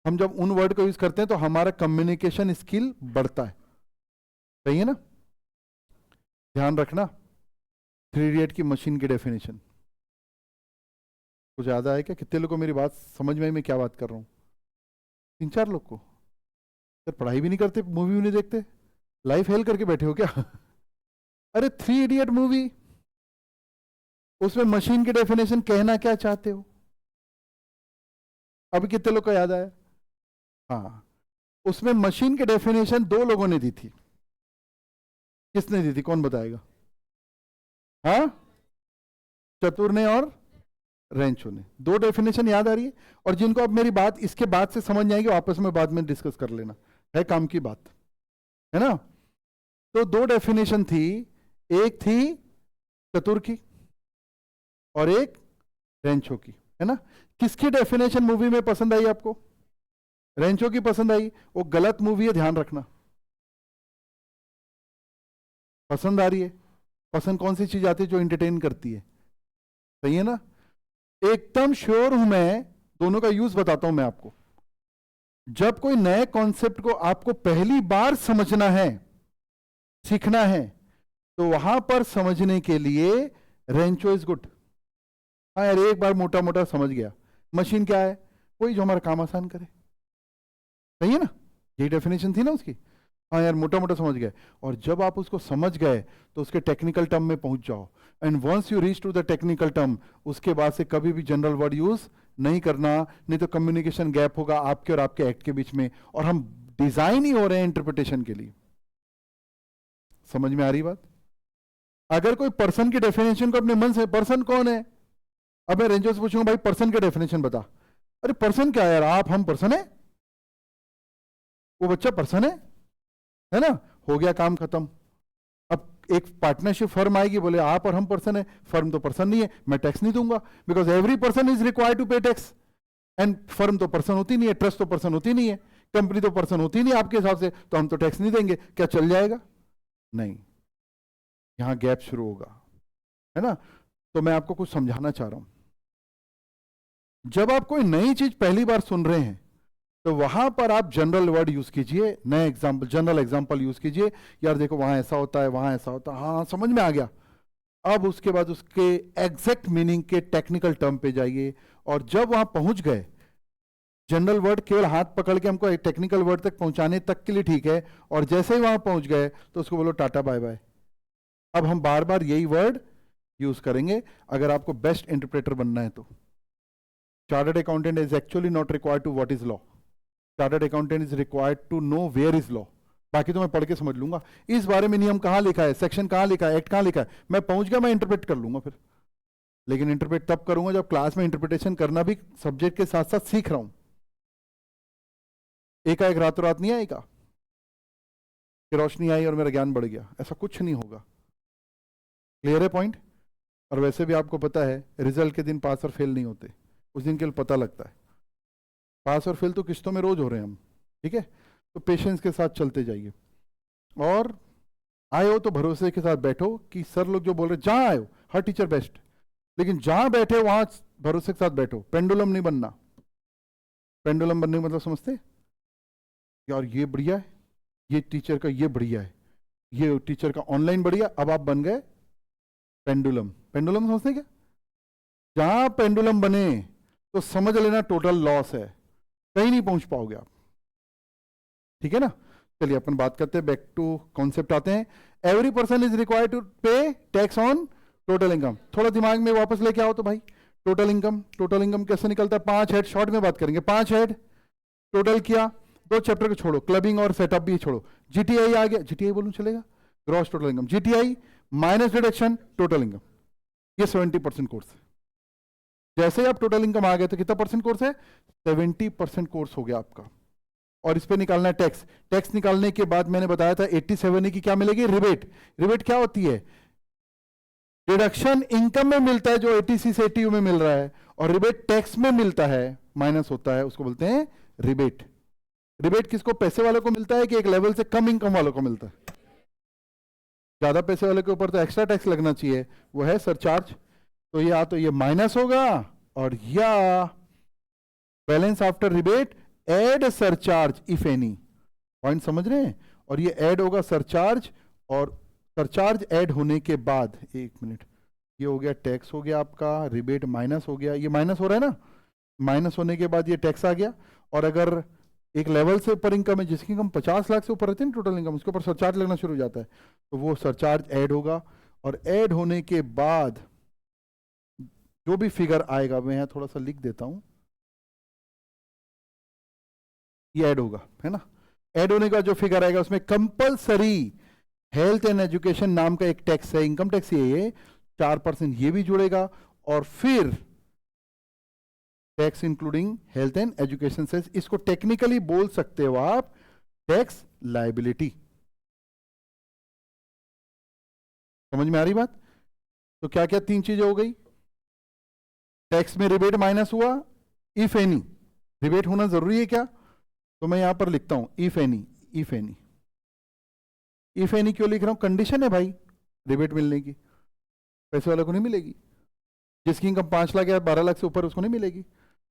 हम जब उन वर्ड को यूज करते हैं तो हमारा कम्युनिकेशन स्किल बढ़ता है, सही है ना। ध्यान रखना, 3 इडियट की मशीन की डेफिनेशन कुछ ज्यादा है क्या? कितने लोग को मेरी बात समझ में आई मैं क्या बात कर रहा हूं? 3-4 लोग को। सर पढ़ाई भी नहीं करते, मूवी भी नहीं देखते, लाइफ हेल करके बैठे हो क्या? अरे 3 इडियट मूवी, उसमें मशीन की डेफिनेशन कहना क्या चाहते हो? अभी कितने लोग को याद आया? हाँ, उसमें मशीन की डेफिनेशन 2 लोगों ने दी थी। किसने दी थी, कौन बताएगा? हाँ, चतुर ने और रेंचो ने। 2 डेफिनेशन याद आ रही है? और जिनको अब मेरी बात इसके बाद से समझ आएगी आपस में बाद में डिस्कस कर लेना, है काम की बात, है ना। तो 2 डेफिनेशन थी, एक थी चतुर की और एक रेंचो की, है ना। किसकी डेफिनेशन मूवी में पसंद आई आपको? रेंचो की पसंद आई। वो गलत मूवी है, ध्यान रखना। पसंद आ रही है, पसंद कौन सी चीज आती है? जो एंटरटेन करती है, सही है ना। एकदम श्योर हूं मैं, दोनों का यूज बताता हूं मैं आपको। जब कोई नए कॉन्सेप्ट को आपको पहली बार समझना है, सीखना है, तो वहां पर समझने के लिए रेंचो इज गुड। हाँ यार, एक बार मोटा मोटा समझ गया। मशीन क्या है? वही जो हमारा काम आसान करे, सही है ना। यही डेफिनेशन थी ना उसकी। हाँ यार, मोटा मोटा समझ गए। और जब आप उसको समझ गए तो उसके टेक्निकल टर्म में पहुंच जाओ। And once you reach to the technical term, उसके बाद से कभी भी जनरल वर्ड यूज नहीं करना, नहीं तो कम्युनिकेशन गैप होगा आपके और आपके एक्ट के बीच में, और हम डिजाइन ही हो रहे हैं इंटरप्रिटेशन के लिए। समझ में आ रही बात? अगर कोई पर्सन की डेफिनेशन को अपने मन से, पर्सन कौन है? अब मैं रेंजर से पूछूंगा भाई पर्सन की डेफिनेशन बता। अरे पर्सन क्या यार, आप हम पर्सन है, वो बच्चा पर्सन है ना। हो गया काम खत्म। अब एक पार्टनरशिप फर्म आएगी, बोले आप और हम पर्सन है, फर्म तो पर्सन नहीं है, मैं टैक्स नहीं दूंगा, because every person is required to pay tax. And firm तो पर्सन होती नहीं है, ट्रस्ट तो पर्सन होती नहीं है, कंपनी तो पर्सन होती नहीं है आपके हिसाब से, तो हम तो टैक्स नहीं देंगे। क्या चल जाएगा? नहीं, यहां गैप शुरू होगा, है ना। तो मैं आपको कुछ समझाना चाह रहा हूं। जब आप कोई नई चीज पहली बार सुन रहे हैं तो वहां पर आप जनरल वर्ड यूज कीजिए, नए एग्जाम्पल, जनरल एग्जाम्पल यूज कीजिए। यार देखो वहां ऐसा होता है, वहां ऐसा होता है, हाँ समझ में आ गया। अब उसके बाद उसके एग्जैक्ट मीनिंग के टेक्निकल टर्म पे जाइए, और जब वहां पहुंच गए, जनरल वर्ड केवल हाथ पकड़ के हमको टेक्निकल वर्ड तक पहुंचाने तक के लिए ठीक है, और जैसे ही वहां पहुंच गए तो उसको बोलो टाटा बाय बाय। अब हम बार बार यही वर्ड यूज करेंगे अगर आपको बेस्ट इंटरप्रेटर बनना है तो। Chartered accountant is actually not required to what is law, chartered accountant is required to know where is law. बाकी तो मैं पढ़ के समझ लूंगा, इस बारे में नियम कहां लिखा है, सेक्शन कहां लिखा है, एक्ट कहां लिखा है, मैं पहुंच गया, मैं इंटरप्रेट कर लूंगा फिर। लेकिन इंटरप्रेट तब करूंगा जब क्लास में इंटरप्रिटेशन करना भी सब्जेक्ट के साथ साथ सीख रहा हूं। एक रातों रात नहीं आएगा कि रोशनी आई और मेरा ज्ञान बढ़ गया, ऐसा कुछ नहीं होगा। क्लियर है पॉइंट? और वैसे भी आपको पता है रिजल्ट के दिन पास और फेल नहीं होते, उस दिन केवल पता लगता है। पास और फेल तो किस्तों में रोज हो रहे हैं हम, ठीक है। तो पेशेंस के साथ चलते जाइए, और आए हो तो भरोसे के साथ बैठो कि सर लोग जो बोल रहे, जहां आए हो हर टीचर बेस्ट, लेकिन जहां बैठे वहां भरोसे के साथ बैठो। पेंडुलम नहीं बनना। पेंडुलम बनने का मतलब समझते यार, ये बढ़िया है, ये टीचर का ये बढ़िया है, ये टीचर का ऑनलाइन बढ़िया, अब आप बन गए पेंडुलम। पेंडुलम समझते क्या? जहां पेंडुलम बने तो समझ लेना टोटल लॉस है, कहीं नहीं पहुंच पाओगे आप, ठीक है ना। चलिए अपन बात करते हैं, बैक टू कॉन्सेप्ट आते हैं। Every person is required to pay tax on total income. थोड़ा दिमाग में वापस लेके आओ तो भाई, टोटल इनकम, टोटल इनकम कैसे निकलता है? 5 हेड, शॉर्ट में बात करेंगे। 5 हेड टोटल किया, दो चैप्टर को छोड़ो, क्लबिंग और सेटअप भी छोड़ो, जीटीआई आ गया, जीटीआई बोलूं चलेगा, gross total income, GTI minus deduction total income, ये 70% कोर्स है। जैसे ही आप टोटल इनकम आ गए तो कितना परसेंट कोर्स है, 70% कोर्स हो गया आपका। और इस पे निकालना है टैक्स। टैक्स निकालने के बाद मैंने बताया था 87 की क्या मिलेगी, रिबेट। रिबेट क्या होती है, डिडक्शन इनकम में मिलता है जो 80C से 80U में मिल रहा है, और रिबेट टैक्स में मिलता है, माइनस होता है, उसको बोलते हैं रिबेट। रिबेट किसको, पैसे वालों को मिलता है कि एक लेवल से कम इनकम वालों को मिलता है? ज्यादा पैसे वाले के ऊपर तो एक्स्ट्रा टैक्स लगना चाहिए, वो है सरचार्ज। तो या तो ये माइनस होगा, और या balance after rebate add surcharge if any. Point समझ रहे हैं? और ये ऐड होगा सरचार्ज, और सरचार्ज ऐड होने के बाद, एक मिनट, ये हो गया टैक्स हो गया आपका, रिबेट माइनस हो गया, ये माइनस हो रहा है ना, माइनस होने के बाद ये टैक्स आ गया। और अगर एक लेवल से ऊपर इनकम है, जिसकी इनकम 50 लाख से ऊपर रहती है ना टोटल इनकम, उसके ऊपर सरचार्ज लगना शुरू हो जाता है, तो वो सरचार्ज ऐड होगा। और ऐड होने के बाद जो भी फिगर आएगा, मैं यहाँ थोड़ा सा लिख देता हूं, ये ऐड होगा, है ना। ऐड होने का जो फिगर आएगा उसमें कंपलसरी हेल्थ एंड एजुकेशन नाम का एक टैक्स है, इनकम टैक्स, ये 4% ये भी जुड़ेगा। और फिर tax including health and education से, इसको टेक्निकली बोल सकते हो आप टैक्स लायबिलिटी। समझ में आ रही बात? तो क्या क्या तीन चीजें हो गई, टैक्स में रिबेट माइनस हुआ, इफ एनी, रिबेट होना जरूरी है क्या, तो मैं यहां पर लिखता हूं if any. If any, if any क्यों लिख रहा हूं, कंडीशन है भाई रिबेट मिलने की, पैसे वाले को नहीं मिलेगी, जिसकी इनकम 5 लाख या 12 लाख से ऊपर उसको नहीं मिलेगी।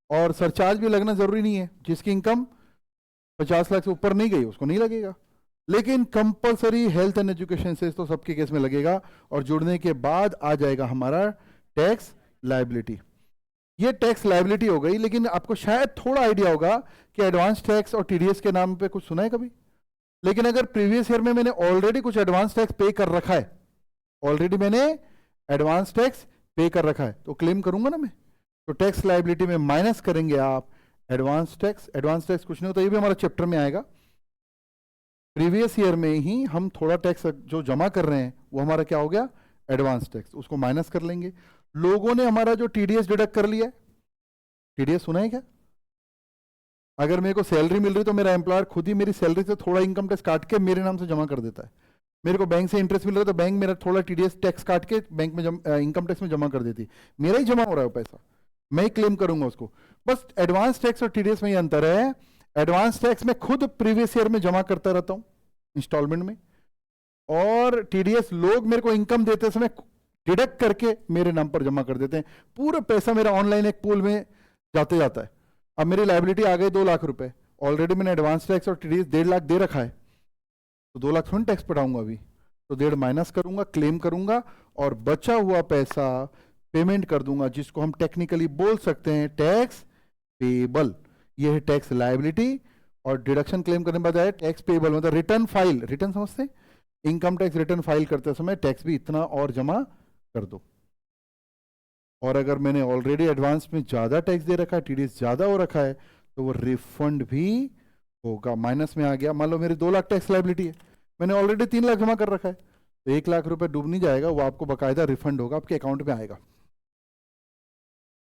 और सरचार्ज भी लगना जरूरी नहीं है, जिसकी इनकम 50 लाख से ऊपर नहीं गई उसको नहीं लगेगा। लेकिन कंपलसरी हेल्थ एंड एजुकेशन से तो सबके केस में लगेगा, और जुड़ने के बाद आ जाएगा हमारा टैक्स लायबिलिटी। ये टैक्स लायबिलिटी हो गई। लेकिन आपको शायद थोड़ा आइडिया होगा कि एडवांस टैक्स और टीडीएस के नाम पे कुछ सुना है कभी? लेकिन अगर प्रीवियस ईयर में मैंने ऑलरेडी कुछ एडवांस टैक्स पे कर रखा है, ऑलरेडी मैंने एडवांस टैक्स पे कर रखा है, तो क्लेम करूंगा ना मैं। तो टैक्स लायबिलिटी में माइनस करेंगे आप एडवांस टैक्स। एडवांस टैक्स कुछ नहीं होता, ये भी हमारा चैप्टर में आएगा। प्रीवियस ईयर में ही हम थोड़ा टैक्स जो जमा कर रहे हैं वो हमारा क्या हो गया, एडवांस टैक्स, उसको माइनस कर लेंगे। लोगों ने हमारा जो टीडीएस डिडक्ट कर लिया है, टीडीएस सुना है क्या? अगर मेरे को सैलरी मिल रही तो मेरा एम्प्लॉयर खुद ही मेरी सैलरी से थोड़ा इनकम टैक्स काट के मेरे नाम से जमा कर देता है। मेरे को बैंक से इंटरेस्ट मिल रहा है तो बैंक मेरा थोड़ा टीडीएस टैक्स काट के बैंक में इनकम टैक्स में जमा कर देती, मेरा ही जमा हो रहा है पैसा, मैं ही क्लेम करूंगा उसको। बस एडवांस टैक्स और टीडीएस में ये अंतर है, एडवांस टैक्स में खुद प्रीवियस ईयर में जमा करता रहता हूं इंस्टॉलमेंट में, और टीडीएस लोग मेरे को इनकम देते समय डिडक्ट करके मेरे नाम पर जमा कर देते हैं। पूरा पैसा मेरा ऑनलाइन एक पूल में जाते जाता है। अब मेरी लायबिलिटी आ गई 2 लाख रुपए, ऑलरेडी मैंने एडवांस टैक्स और टीडीएस 1.5 लाख दे रखा है, तो 2 लाख थोड़ी टैक्स पटाऊंगा अभी, तो 1.5 माइनस करूंगा, क्लेम करूंगा, और बचा हुआ पैसा पेमेंट कर दूंगा, जिसको हम टेक्निकली बोल सकते हैं टैक्स पेबल। ये है टैक्स लायबिलिटी। और डिडक्शन क्लेम करने के बाद आया टैक्स पेबल, मतलब रिटर्न फाइल, रिटर्न समझते, इनकम टैक्स रिटर्न फाइल करते समय टैक्स भी इतना और जमा कर दो। और अगर मैंने ऑलरेडी एडवांस में ज्यादा टैक्स दे रखा है, टीडीएस ज्यादा हो रखा है, तो वो रिफंड भी होगा, माइनस में आ गया। मान लो मेरी 2 लाख टैक्स लायबिलिटी है, मैंने ऑलरेडी 3 लाख जमा कर रखा है, तो 1 लाख रुपए डूब नहीं जाएगा, वो आपको बकायदा रिफंड होगा, आपके अकाउंट में आएगा।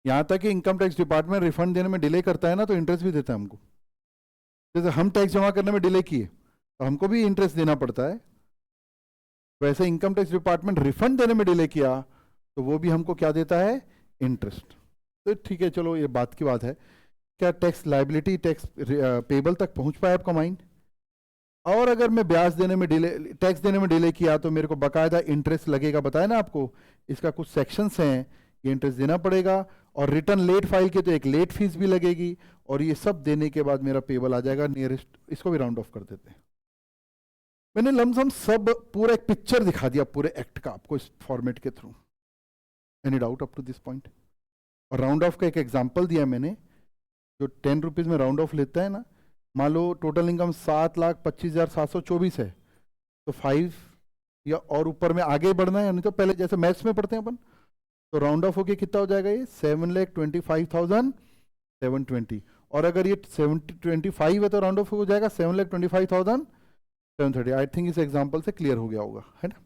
यहां तक कि इनकम टैक्स डिपार्टमेंट रिफंड देने में डिले करता है ना, तो इंटरेस्ट भी देता है हमको। जैसे हम टैक्स जमा करने में डिले किए तो हमको भी इंटरेस्ट देना पड़ता है, वैसे इनकम टैक्स डिपार्टमेंट रिफंड देने में डिले किया तो वो भी हमको क्या देता है, इंटरेस्ट। तो ठीक है, चलो ये बात की बात है। क्या टैक्स लायबिलिटी टैक्स पेबल तक पहुंच पाया आपका माइंड? और अगर मैं ब्याज देने में डिले, टैक्स देने में डिले किया तो मेरे को बकायदा इंटरेस्ट लगेगा, बताया ना आपको, इसका कुछ सेक्शंस हैं, ये इंटरेस्ट देना पड़ेगा। और रिटर्न लेट फाइल के तो एक लेट फीस भी लगेगी, और ये सब देने के बाद मेरा पेबल आ जाएगा नियरेस्ट। इसको भी राउंड ऑफ कर देते हैं। मैंने लमसम सब पूरा एक पिक्चर दिखा दिया पूरे एक्ट का आपको इस फॉर्मेट के through. Any doubt up to this point? और राउंड ऑफ का एक एग्जांपल दिया मैंने, जो 10 रुपीज में राउंड ऑफ लेता है ना, मान लो टोटल इनकम 7,25,724 है, तो 5 या और ऊपर में आगे बढ़ना है, नहीं तो पहले जैसे मैथ्स में पढ़ते हैं अपन, तो राउंड ऑफ होके कितना हो जाएगा, ये 7,25,720, और अगर ये 70-25 है तो राउंड ऑफ हो जाएगा 7,25,730। आई थिंक इस एग्जाम्पल से क्लियर हो गया होगा, है ना।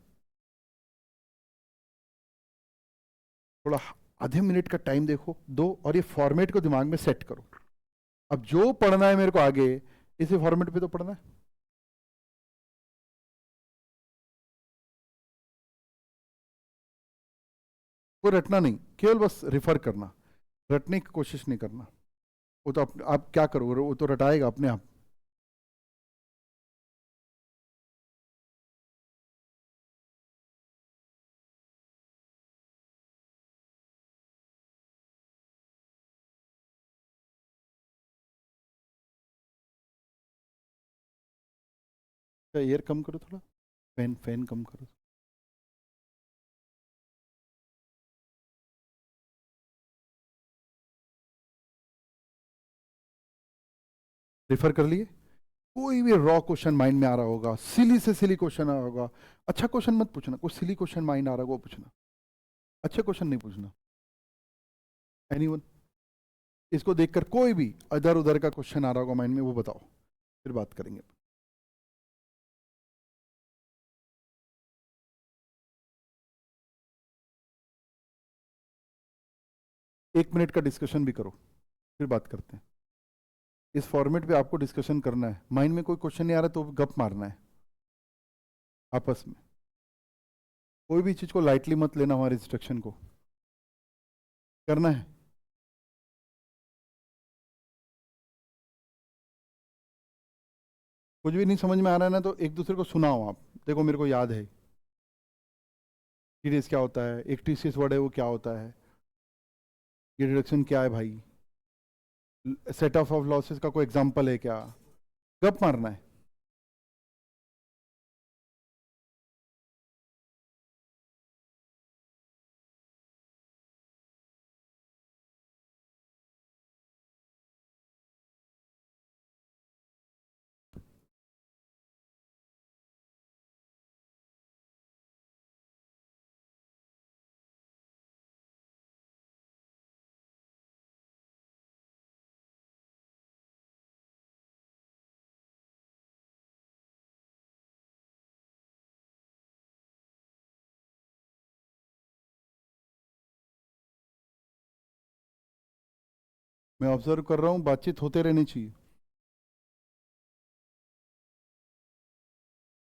थोड़ा आधे मिनट का टाइम देखो दो और ये फॉर्मेट को दिमाग में सेट करो। अब जो पढ़ना है मेरे को आगे इसी फॉर्मेट पे तो पढ़ना है। कोई रटना नहीं, केवल बस रिफर करना, रटने की कोशिश नहीं करना। वो तो आप क्या करोगे, वो तो रटाएगा अपने आप। एयर कम करो थोड़ा, फैन फैन कम करो। रिफर कर लिए। कोई भी रॉ क्वेश्चन माइंड में आ रहा होगा, सिली से सिली क्वेश्चन आ रहा होगा, अच्छा क्वेश्चन मत पूछना, कोई सिली क्वेश्चन माइंड आ रहा होगा वो पूछना, अच्छे क्वेश्चन नहीं पूछना। एनीवन, इसको देखकर कोई भी इधर उधर का क्वेश्चन आ रहा होगा माइंड में वो बताओ, फिर बात करेंगे। 1 मिनट का डिस्कशन भी करो, फिर बात करते हैं। इस फॉर्मेट पे आपको डिस्कशन करना है, माइंड में कोई क्वेश्चन नहीं आ रहा तो गप मारना है आपस में। कोई भी चीज को लाइटली मत लेना, हमारे इंस्ट्रक्शन को करना है। कुछ भी नहीं समझ में आ रहा है ना तो एक दूसरे को सुनाओ आप, देखो मेरे को याद है टीडीएस क्या होता है, एक टीसीएस वर्ड है वो क्या होता है, ये डिडक्शन क्या है भाई, सेट ऑफ लॉसेस का कोई एग्जांपल है क्या, गप मारना है। मैं ऑब्जर्व कर रहा हूँ, बातचीत होते रहनी चाहिए।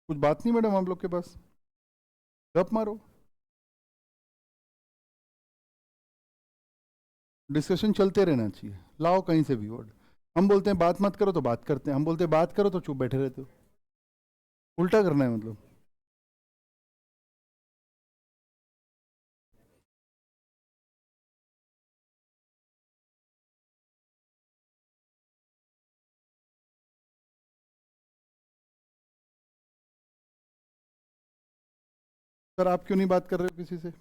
कुछ बात नहीं मैडम आप लोग के पास, गप मारो। डिस्कशन चलते रहना चाहिए, लाओ कहीं से भी वर्ड। हम बोलते हैं बात मत करो तो बात करते हैं, हम बोलते हैं बात करो तो चुप बैठे रहते हो, उल्टा करना है मतलब। सर आप क्यों नहीं बात कर रहे हो किसी से,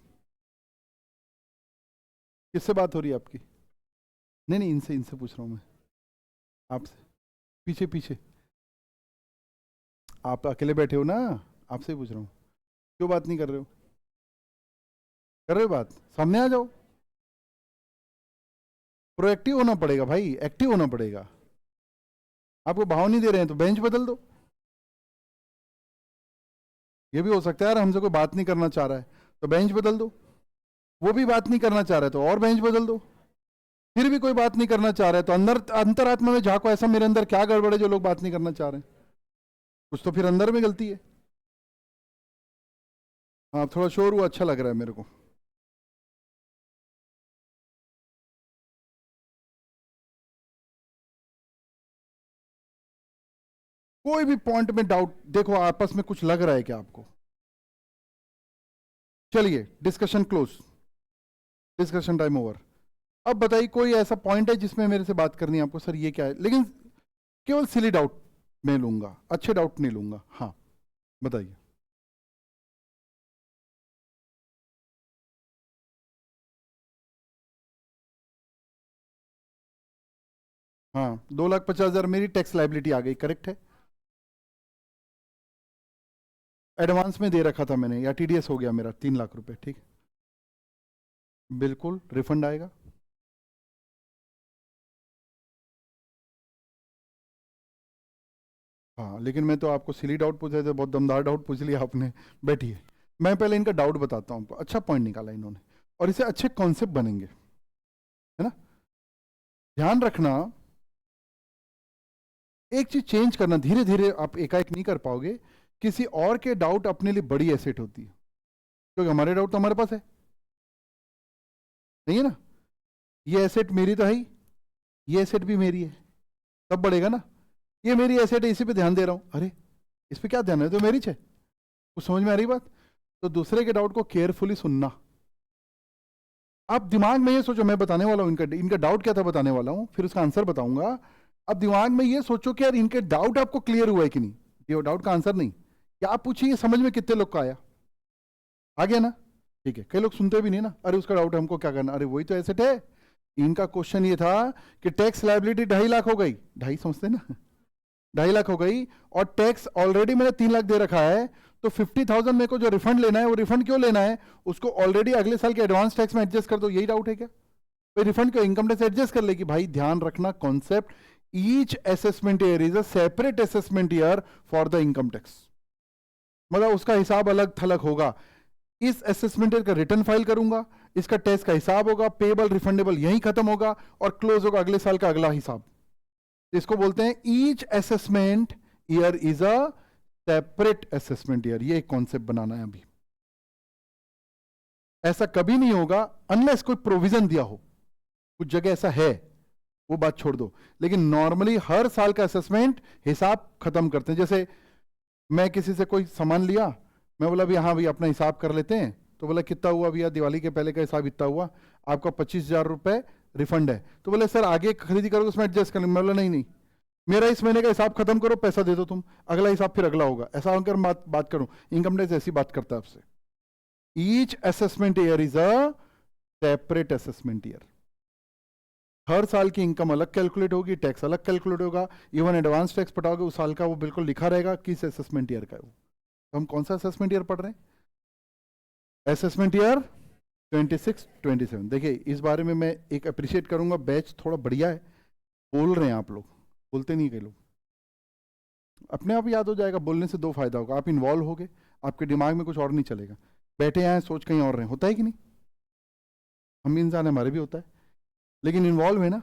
किससे बात हो रही है आपकी? नहीं नहीं, इनसे इनसे पूछ रहा हूँ मैं, आपसे। पीछे पीछे, आप अकेले बैठे हो ना, आपसे ही पूछ रहा हूँ, क्यों बात नहीं कर रहे हो? कर रहे हो बात, सामने आ जाओ। प्रोएक्टिव होना पड़ेगा भाई, एक्टिव होना पड़ेगा। आपको भाव नहीं दे रहे हैं तो बेंच बदल दो। ये भी हो सकता है यार हमसे कोई बात नहीं करना चाह रहा है तो बेंच बदल दो, वो भी बात नहीं करना चाह रहा है तो और बेंच बदल दो, फिर भी कोई बात नहीं करना चाह रहा है तो अंदर अंतरात्मा में झांको, ऐसा मेरे अंदर क्या गड़बड़ है जो लोग बात नहीं करना चाह रहे हैं, कुछ तो फिर अंदर में गलती है। हाँ थोड़ा शोर हुआ, अच्छा लग रहा है मेरे को। कोई भी पॉइंट में डाउट देखो, आपस में कुछ लग रहा है क्या आपको? चलिए discussion close, discussion time over. अब बताइए कोई ऐसा पॉइंट है जिसमें मेरे से बात करनी है आपको, सर ये क्या है, लेकिन केवल सिली डाउट मैं लूंगा, अच्छे डाउट नहीं लूंगा। हाँ बताइए। हाँ 2,50,000 मेरी टैक्स लाइबिलिटी आ गई, करेक्ट है। एडवांस में दे रखा था मैंने, या टीडीएस हो गया मेरा 3 लाख रुपए, ठीक। बिल्कुल रिफंड आएगा। हाँ, लेकिन मैं तो आपको सिली डाउट पूछे थे, बहुत दमदार डाउट पूछ लिया आपने। बैठिए, मैं पहले इनका डाउट बताता हूँ आपको। अच्छा पॉइंट निकाला इन्होंने, और इससे अच्छे कॉन्सेप्ट बनेंगे, है ना। ध्यान रखना, एक चीज चेंज करना, धीरे धीरे आप एकाएक नहीं कर पाओगे। किसी और के डाउट अपने लिए बड़ी एसेट होती है, क्योंकि हमारे डाउट तो हमारे पास है, नहीं है ना। ये एसेट मेरी तो है ही, ये एसेट भी मेरी है, तब बढ़ेगा ना। ये मेरी एसेट है, इसी पे ध्यान दे रहा हूं, अरे इस पे क्या ध्यान है, तो मेरी है। कुछ समझ में आ रही बात। तो दूसरे के डाउट को केयरफुली सुनना। आप दिमाग में ये सोचो, मैं बताने वाला हूं इनका डाउट क्या था बताने वाला हूं, फिर उसका आंसर बताऊंगा। अब दिमाग में ये सोचो कि यार इनके डाउट आपको क्लियर हुआ है कि नहीं। ये डाउट का आंसर नहीं, क्या आप पूछिए समझ में कितने लोग का आया, आ गया ना। ठीक है, कई लोग सुनते भी नहीं ना, अरे उसका डाउट है हमको क्या करना, अरे वही तो एसेट है। इनका क्वेश्चन ये था कि टैक्स लायबिलिटी 2.5 लाख हो गई, 2.5 समझते ना, 2.5 लाख हो गई, और टैक्स ऑलरेडी मैंने 3 लाख दे रखा है, तो 50,000 मेरे को जो रिफंड लेना है, वो रिफंड क्यों लेना है, उसको ऑलरेडी अगले साल के एडवांस टैक्स में एडजस्ट कर दो। यही डाउट है क्या, भाई रिफंड क्यों, इनकम टैक्स एडजस्ट कर लेगी। भाई ध्यान रखना concept, each assessment year is a separate assessment year for the income tax, मतलब उसका हिसाब अलग थलग होगा। इस असेसमेंट ईयर का रिटर्न फाइल करूंगा, इसका टैक्स का हिसाब होगा, पेबल रिफंडेबल यहीं खत्म होगा, और क्लोज होगा अगले साल का अगला हिसाब। इसको बोलते हैं each assessment year is a separate assessment year. ये एक कॉन्सेप्ट बनाना है अभी। ऐसा कभी नहीं होगा अनलेस कोई प्रोविजन दिया हो, कुछ जगह ऐसा है, वो बात छोड़ दो। लेकिन नॉर्मली हर साल का असेसमेंट हिसाब खत्म करते हैं। जैसे मैं किसी से कोई सामान लिया, मैं बोला भी हाँ भैया अपना हिसाब कर लेते हैं, तो बोला कितना हुआ भैया, दिवाली के पहले का हिसाब इतना हुआ, आपका 25,000 रुपए रिफंड है। तो बोले सर आगे खरीदी करोगे उसमें एडजस्ट कर लेंगे। मैं बोला नहीं नहीं, मेरा इस महीने का हिसाब खत्म करो, पैसा दे दो तुम, अगला हिसाब फिर अगला होगा। ऐसा होकर बात करूं, इनकम टैक्स ऐसी बात करता है आपसे। Each assessment year is a separate assessment year. हर साल की इनकम अलग कैलकुलेट होगी, टैक्स अलग कैलकुलेट होगा, इवन एडवांस टैक्स पटाओगे उस साल का, वो बिल्कुल लिखा रहेगा किस असेसमेंट ईयर का है वो। तो हम कौन सा असेसमेंट ईयर पढ़ रहे हैं, असेसमेंट ईयर 26-27। देखिए इस बारे में मैं एक अप्रिशिएट करूंगा, बैच थोड़ा बढ़िया है, बोल रहे हैं आप लोग, बोलते नहीं कई लोग, अपने आप याद हो जाएगा। बोलने से दो फायदा होगा, आप इन्वॉल्व होगे, आपके दिमाग में कुछ और नहीं चलेगा, बैठे आए सोच कहीं और रहे, होता है कि नहीं, हम भी इंसान, हमारे भी होता है। लेकिन इन्वॉल्व है ना,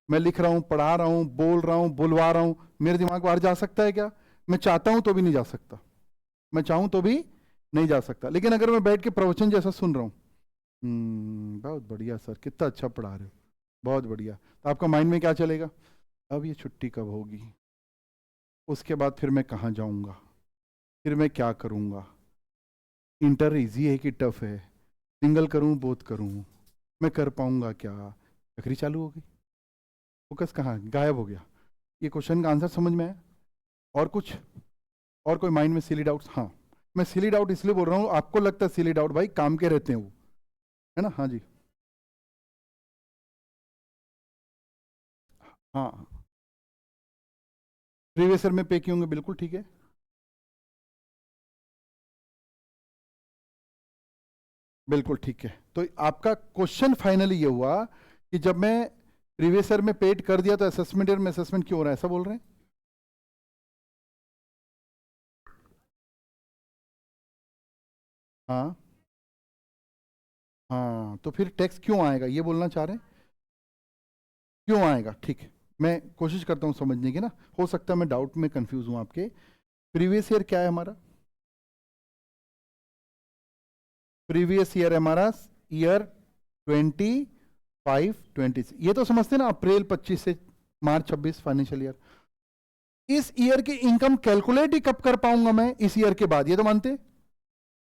मैं लिख रहा हूं, पढ़ा रहा हूं, बोल रहा हूं, बुलवा रहा हूं, मेरे दिमाग बाहर जा सकता है क्या, मैं चाहता हूं तो भी नहीं जा सकता, मैं चाहूं तो भी नहीं जा सकता। लेकिन अगर मैं बैठ के प्रवचन जैसा सुन रहा हूं, बहुत बढ़िया सर, कितना अच्छा पढ़ा रहे हो, बहुत बढ़िया, तो आपका माइंड में क्या चलेगा, अब ये छुट्टी कब होगी, उसके बाद फिर मैं कहाँ जाऊंगा, फिर मैं क्या करूंगा, इंटर इजी है कि टफ है, सिंगल करूं बोथ करूं, मैं कर पाऊंगा क्या, चक्री चालू हो गई, फोकस कहाँ गायब हो गया। ये क्वेश्चन का आंसर समझ में आया, और कुछ, और कोई माइंड में सिली डाउट्स। हाँ, मैं सिली डाउट इसलिए बोल रहा हूँ, आपको लगता है सिली डाउट, भाई काम के रहते हैं वो, है ना। हाँ जी, हाँ प्रीवियस ईयर में पे किए होंगे, बिल्कुल ठीक है, बिल्कुल ठीक है। तो आपका क्वेश्चन फाइनली ये हुआ कि जब मैं प्रीवियस ईयर में पेड कर दिया तो असेसमेंट ईयर में असेसमेंट क्यों हो रहा है, ऐसा बोल रहे हैं। हाँ हाँ, तो फिर टैक्स क्यों आएगा ये बोलना चाह रहे हैं, क्यों आएगा। ठीक है, मैं कोशिश करता हूँ समझने की ना, हो सकता है मैं डाउट में कंफ्यूज हूँ आपके। प्रीवियस ईयर क्या है हमारा, प्रीवियस ईयर हमारा ईयर 25-26, ये तो समझते ना, अप्रैल 25 से मार्च 26 फाइनेंशियल ईयर। इस ईयर की इनकम कैलकुलेट ही कब कर पाऊंगा मैं, इस ईयर के बाद, ये तो मानते।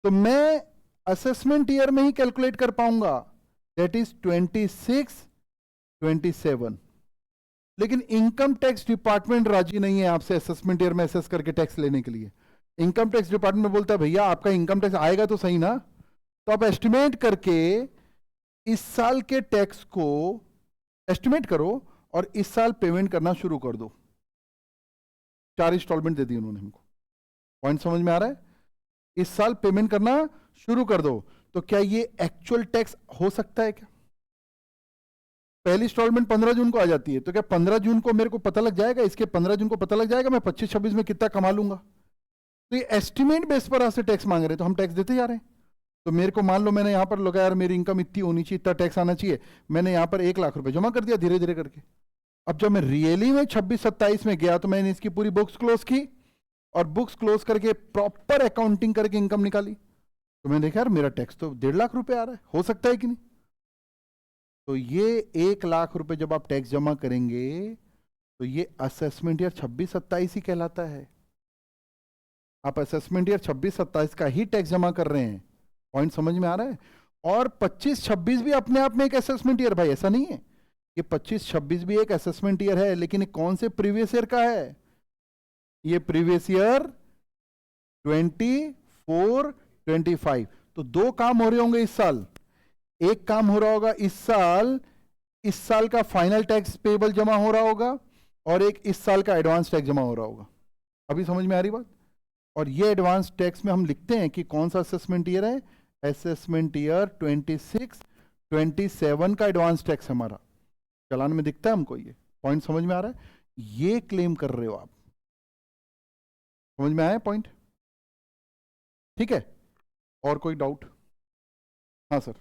तो मैं असेसमेंट ईयर में ही कैलकुलेट कर पाऊंगा, दैट इज 26-27। लेकिन इनकम टैक्स डिपार्टमेंट राजी नहीं है आपसे असेसमेंट ईयर में असेस करके टैक्स लेने के लिए। इनकम टैक्स डिपार्टमेंट बोलता है भैया आपका इनकम टैक्स आएगा तो सही ना, तो आप एस्टिमेट करके इस साल के टैक्स को एस्टिमेट करो और इस साल पेमेंट करना शुरू कर दो। 4 इंस्टॉलमेंट दे दी उन्होंने हमको, पॉइंट समझ में आ रहा है, इस साल पेमेंट करना शुरू कर दो। तो क्या ये एक्चुअल टैक्स हो सकता है क्या, पहली इंस्टॉलमेंट 15 जून को आ जाती है, तो क्या 15 जून को मेरे को पता लग जाएगा, इसके 15 जून को पता लग जाएगा मैं 25-26 में कितना कमा लूंगा? तो ये एस्टिमेट बेस पर आपसे टैक्स मांग रहे हैं, तो हम टैक्स देते जा रहे हैं। तो मेरे को मान लो मैंने यहाँ पर लगा यार मेरी इनकम इतनी होनी चाहिए, इतना टैक्स आना चाहिए, मैंने यहाँ पर 1 लाख रुपए जमा कर दिया धीरे धीरे करके। अब जब मैं रियली में 26-27 में गया तो मैंने इसकी पूरी बुक्स क्लोज की, और बुक्स क्लोज करके प्रॉपर अकाउंटिंग करके इनकम निकाली, तो मैंने देखा यार मेरा टैक्स तो 1.5 लाख रुपए आ रहा है, हो सकता है कि नहीं? तो ये 1 लाख रुपए जब आप टैक्स जमा करेंगे तो ये असेसमेंट ईयर 26-27 ही कहलाता है। आप असेसमेंट ईयर 26-27 का ही टैक्स जमा कर रहे हैं। पॉइंट समझ में आ रहा है? और 25-26 भी अपने आप में एक असेसमेंट ईयर, भाई ऐसा नहीं है, ये 25-26 भी एक असेसमेंट ईयर है, लेकिन ये कौन से प्रीवियस ईयर का है? ये प्रीवियस ईयर 24-25। तो 2 काम हो रहे होंगे इस साल। एक काम हो रहा होगा इस साल का फाइनल टैक्स पेबल जमा हो रहा होगा, और एक इस साल का एडवांस टैक्स जमा हो रहा होगा। अभी समझ में आ रही बात? और ये एडवांस टैक्स में हम लिखते हैं कि कौन सा असेसमेंट ईयर है, असेसमेंट ईयर 26-27 का एडवांस टैक्स हमारा चालान में दिखता है हमको। ये पॉइंट समझ में आ रहा है? ये क्लेम कर रहे हो आप, समझ में आया पॉइंट? ठीक है, और कोई डाउट? हाँ सर।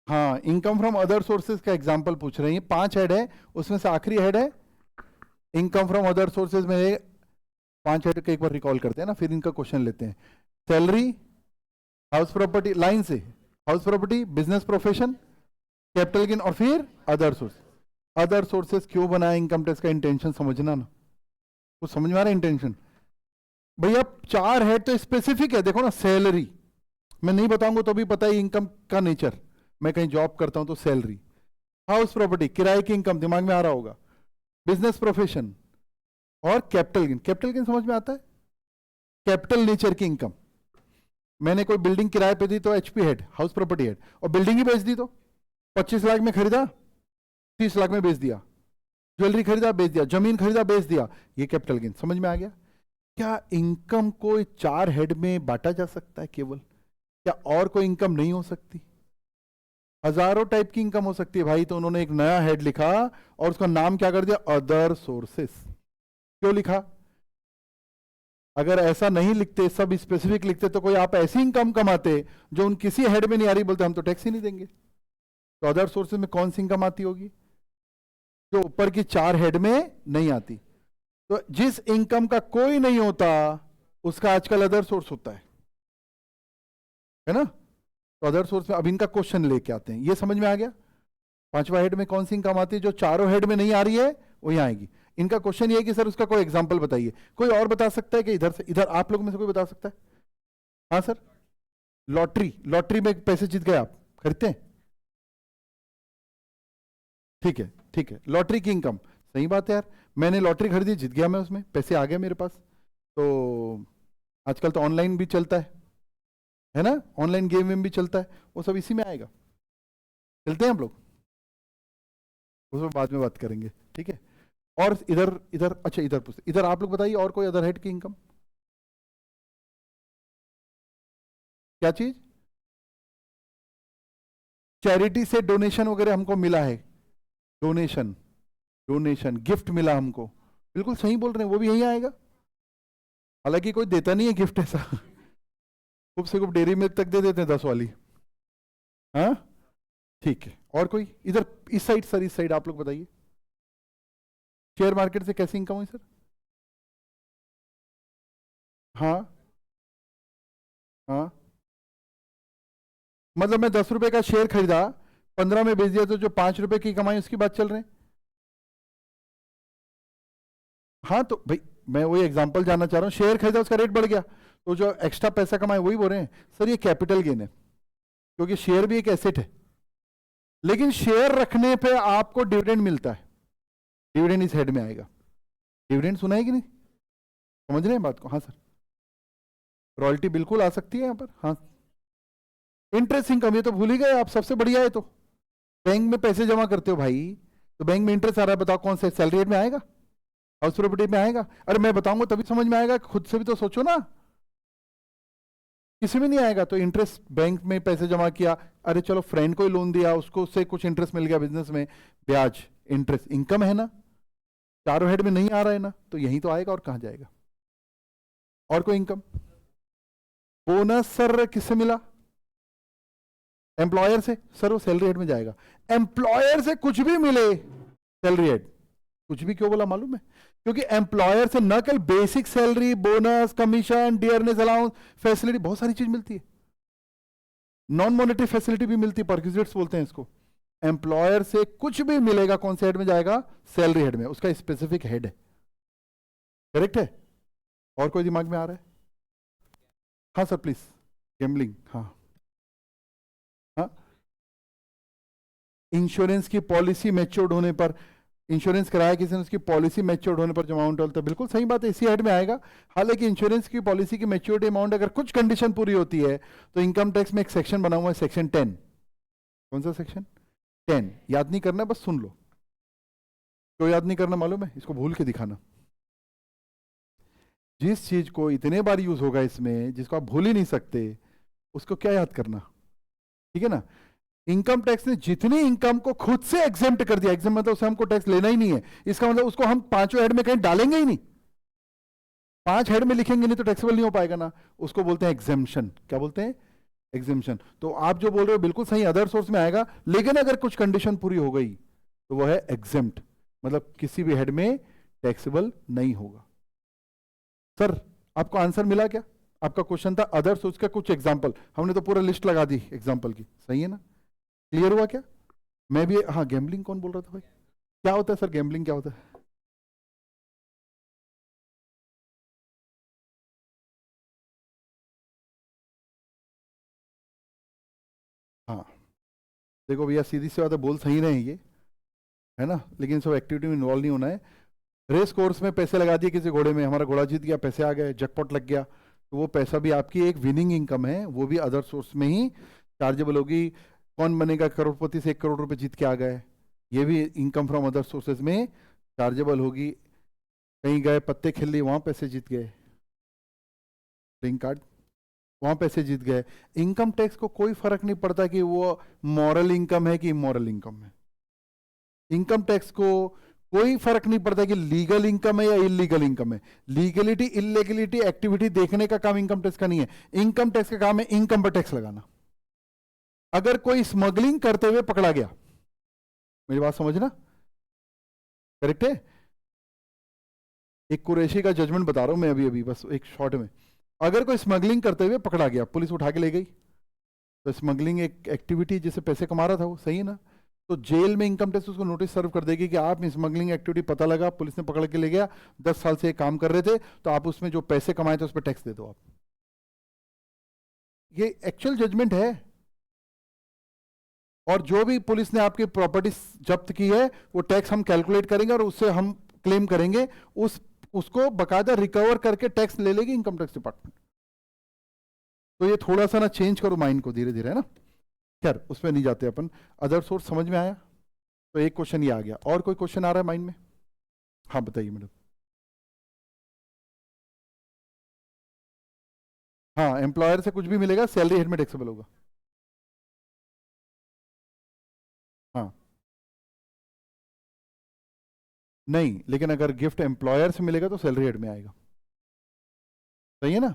हाँ, इनकम फ्रॉम अदर सोर्सेज का एग्जांपल पूछ रहे हैं। 5 हेड है, उसमें से आखिरी हेड है इनकम फ्रॉम अदर सोर्सेज में। 5 हेड के एक बार रिकॉल करते हैं ना, फिर इनका क्वेश्चन लेते हैं। सैलरी, हाउस प्रॉपर्टी, लाइन से house property, business profession, capital gain, और फिर अदर सोर्स। अदर सोर्सेज क्यों बनाया इनकम टैक्स का इंटेंशन समझना ना, तो समझ में आ रहा है इंटेंशन? भैया 4 हेड तो स्पेसिफिक है, देखो ना, सैलरी मैं नहीं बताऊंगा तो भी पता है इनकम का नेचर, मैं कहीं जॉब करता हूं तो सैलरी। हाउस प्रॉपर्टी, किराए की इनकम दिमाग में आ रहा होगा। बिजनेस प्रोफेशन, और कैपिटल गेन। कैपिटल गेन समझ में आता है? कैपिटल नेचर की इनकम। मैंने कोई बिल्डिंग किराए पे दी तो HP head, house property head, और बिल्डिंग ही बेच दी तो 25 लाख में खरीदा 30 लाख में बेच दिया, ज्वेलरी खरीदा बेच दिया, जमीन खरीदा बेच दिया, ये कैपिटल गेन। समझ में आ गया? क्या इनकम को 4 हेड में बांटा जा सकता है केवल? क्या और कोई इनकम नहीं हो सकती? हजारों टाइप की इनकम हो सकती है भाई। तो उन्होंने एक नया हेड लिखा और उसका नाम क्या कर दिया? Other sources. क्यों लिखा? अगर ऐसा नहीं लिखते, सब स्पेसिफिक लिखते, तो कोई आप ऐसी इनकम कमाते जो उन किसी हेड में नहीं आ रही, बोलते हम तो टैक्स ही नहीं देंगे। तो अदर सोर्सेज में कौन सी इनकम आती होगी? जो ऊपर की 4 हेड में नहीं आती। तो जिस इनकम का कोई नहीं होता उसका आजकल अदर सोर्स होता है ना? तो अदर सोर्स में अब इनका क्वेश्चन लेके आते हैं। ये समझ में आ गया? 5वां हेड में कौन सी इनकम आती है जो चारों हेड में नहीं आ रही है, वो यहां आएगी। इनका क्वेश्चन ये है कि सर उसका कोई एग्जांपल बताइए। कोई और बता सकता है कि इधर से इधर? आप लोग में से कोई बता सकता है? हाँ सर। लॉटरी, लॉटरी में पैसे जीत गए, आप खरीदते हैं? ठीक है, ठीक है, लॉटरी की इनकम, सही बात है यार। मैंने लॉटरी खरीदी, जीत गया मैं, उसमें पैसे आ गए मेरे पास। तो आजकल तो ऑनलाइन भी चलता है ना, ऑनलाइन गेम वेम भी चलता है, वो सब इसी में आएगा। चलते हैं हम लोग, उसमें बाद में बात करेंगे, ठीक है? और इधर इधर, अच्छा इधर पूछते, इधर आप लोग बताइए और कोई अदर हेड की इनकम? क्या चीज? चैरिटी से डोनेशन वगैरह हमको मिला है, डोनेशन, डोनेशन गिफ्ट मिला हमको, बिल्कुल सही बोल रहे हैं, वो भी यही आएगा। हालांकि कोई देता नहीं है गिफ्ट ऐसा खूब से खूब डेयरी मिल्क तक दे देते हैं 10 वाली। हाँ ठीक है, और कोई इधर इस साइड? सर इस साइड आप लोग बताइए, शेयर मार्केट से कैसी इनकम हुई सर? हाँ हाँ, मतलब मैं 10 रुपए का शेयर खरीदा, 15 में बेच दिया, तो जो 5 रुपए की कमाई उसकी बात चल रहे हैं। हाँ तो भाई मैं वही एग्जांपल जानना चाह रहा हूँ, शेयर खरीदा उसका रेट बढ़ गया, तो जो एक्स्ट्रा पैसा कमाए वही बोल रहे हैं। सर ये कैपिटल गेन है, क्योंकि शेयर भी एक एसेट है, लेकिन शेयर रखने पे आपको डिविडेंड मिलता है, डिविडेंड इस हेड में आएगा। डिविडेंड सुना है कि नहीं? समझ रहे हैं बात को? हाँ सर। रॉयल्टी बिल्कुल आ सकती है यहाँ पर। हाँ, इंटरेस्ट इनकम, ये तो भूल ही गए आप, सबसे बढ़िया है। तो बैंक में पैसे जमा करते हो भाई, तो बैंक में इंटरेस्ट आ रहा है, बताओ कौन से? सैलरी रेट में आएगा, हाउस प्रॉपर्टी में आएगा? अरे मैं बताऊंगा तभी समझ में आएगा, खुद से भी तो सोचो ना, किसी में नहीं आएगा। तो इंटरेस्ट, बैंक में पैसे जमा किया, अरे चलो फ्रेंड को ही लोन दिया, उसको उससे कुछ इंटरेस्ट मिल गया बिजनेस में, ब्याज इंटरेस्ट इनकम है ना, चारों हेड में नहीं आ रहा है ना, तो यहीं तो आएगा और कहां जाएगा। और कोई इनकम? बोनस सर किससे मिला? एम्प्लॉयर से। सर वो सैलरी हेड में जाएगा। एम्प्लॉयर से कुछ भी मिले सैलरी हेड। कुछ भी क्यों बोला मालूम है? क्योंकि एम्प्लॉयर से न केवल basic salary, bonus, commission, dearness allowance, facility, बहुत सारी चीज मिलती है, नॉन मॉनेटरी फैसिलिटी भी मिलती है, परक्विजिट्स बोलते हैं इसको। एम्प्लॉयर से कुछ भी मिलेगा कौन से हेड में जाएगा? सैलरी हेड में, उसका स्पेसिफिक हेड है। करेक्ट है? और कोई दिमाग में आ रहा है? हाँ सर प्लीज। गैम्बलिंग, हाँ हाँ। इंश्योरेंस की पॉलिसी मैच्योर्ड होने पर, इंश्योरेंस कराया किसी ने, उसकी पॉलिसी मैच्योर्ड होने पर जो अमाउंट होता है, बिल्कुल सही बात है, इसी हेड में आएगा। हालांकि इंश्योरेंस की पॉलिसी की मैच्योरिटी अमाउंट अगर कुछ कंडीशन पूरी होती है तो इनकम टैक्स में एक सेक्शन बना हुआ है, सेक्शन 10। कौन सा सेक्शन? 10। याद नहीं करना, बस सुन लो। क्यों याद नहीं करना मालूम है? इसको भूल के दिखाना। जिस चीज को इतने बार यूज होगा इसमें, जिसको आप भूल ही नहीं सकते, उसको क्या याद करना? ठीक है ना? इनकम टैक्स ने जितनी इनकम को खुद से एग्जेम्प्ट कर दिया, एग्जेम्प्ट मतलब उसे हमको टैक्स लेना ही नहीं है, इसका मतलब उसको हम पांचों हेड में कहीं डालेंगे ही नहीं। 5 हेड में लिखेंगे नहीं तो टैक्सेबल नहीं हो पाएगा ना, उसको बोलते हैं एग्जेम्पशन। क्या बोलते हैं? एग्जेम्पशन। तो आप जो बोल रहे हो बिल्कुल सही, अदर सोर्स में आएगा, लेकिन अगर कुछ कंडीशन पूरी हो गई तो वह है एग्जेम्प्ट, मतलब किसी भी हेड में टैक्सेबल नहीं होगा। सर आपको आंसर मिला क्या? आपका क्वेश्चन था अदर सोर्स का कुछ एग्जांपल, हमने तो पूरा लिस्ट लगा दी एग्जांपल की, सही है ना? क्लियर हुआ क्या? मैं भी, हाँ गैम्बलिंग कौन बोल रहा था भाई? क्या होता है सर गैम्बलिंग, क्या होता है? हाँ देखो भैया, सीधी सी बात है, बोल सही नहीं है ना, लेकिन सब एक्टिविटी में इन्वॉल्व नहीं होना है। रेस कोर्स में पैसे लगा दिए किसी घोड़े में, हमारा घोड़ा जीत गया, पैसे आ गए, जैकपॉट लग गया, तो वो पैसा भी आपकी एक विनिंग इनकम है, वो भी अदर सोर्स में ही चार्जेबल होगी। कौन बनेगा करोड़पति से 1 करोड़ रुपए जीत के आ गए, ये भी इनकम फ्रॉम अदर सोर्सेज में चार्जेबल होगी। कहीं गए पत्ते खेल लिए, वहां पैसे जीत गए, प्लेइंग कार्ड, वहां पैसे जीत गए। इनकम टैक्स को कोई फर्क नहीं पड़ता कि वो मॉरल इनकम है कि इमोरल इनकम है। इनकम टैक्स को कोई फर्क नहीं पड़ता कि लीगल इनकम है या इलीगल इनकम है। लीगलिटी इलीगलिटी एक्टिविटी देखने का काम इनकम टैक्स का नहीं है। इनकम टैक्स का काम है इनकम पर टैक्स लगाना। अगर कोई स्मगलिंग करते हुए पकड़ा गया, मेरी बात समझना, करेक्ट है? एक कुरैशी का जजमेंट बता रहा हूं मैं अभी अभी, बस एक शॉर्ट में। अगर कोई स्मगलिंग करते हुए पकड़ा गया, पुलिस उठा के ले गई, तो स्मगलिंग एक एक्टिविटी जिससे पैसे कमा रहा था वो, सही है ना? तो जेल में इनकम टैक्स उसको नोटिस सर्व कर देगी कि आप स्मगलिंग एक्टिविटी पता लगा, पुलिस ने पकड़ के ले गया, 10 साल से काम कर रहे थे, तो आप उसमें जो पैसे कमाए थे उस पर टैक्स दे दो आप। ये एक्चुअल जजमेंट है। और जो भी पुलिस ने आपकी प्रॉपर्टी जब्त की है वो टैक्स हम कैलकुलेट करेंगे और उससे हम क्लेम करेंगे, उसको बकायदा रिकवर करके टैक्स ले लेगी इनकम टैक्स डिपार्टमेंट। तो ये थोड़ा सा ना चेंज करो माइंड को धीरे धीरे, है ना? खैर उसमें नहीं जाते अपन। अदर सोर्स समझ में आया? तो एक क्वेश्चन ये आ गया। और कोई क्वेश्चन आ रहा है माइंड में? हाँ बताइए मैडम। हाँ एम्प्लॉयर से कुछ भी मिलेगा सैलरी हेड में टैक्सेबल होगा। हाँ नहीं, लेकिन अगर गिफ्ट एम्प्लॉयर से मिलेगा तो सैलरी हेड में आएगा, सही है ना?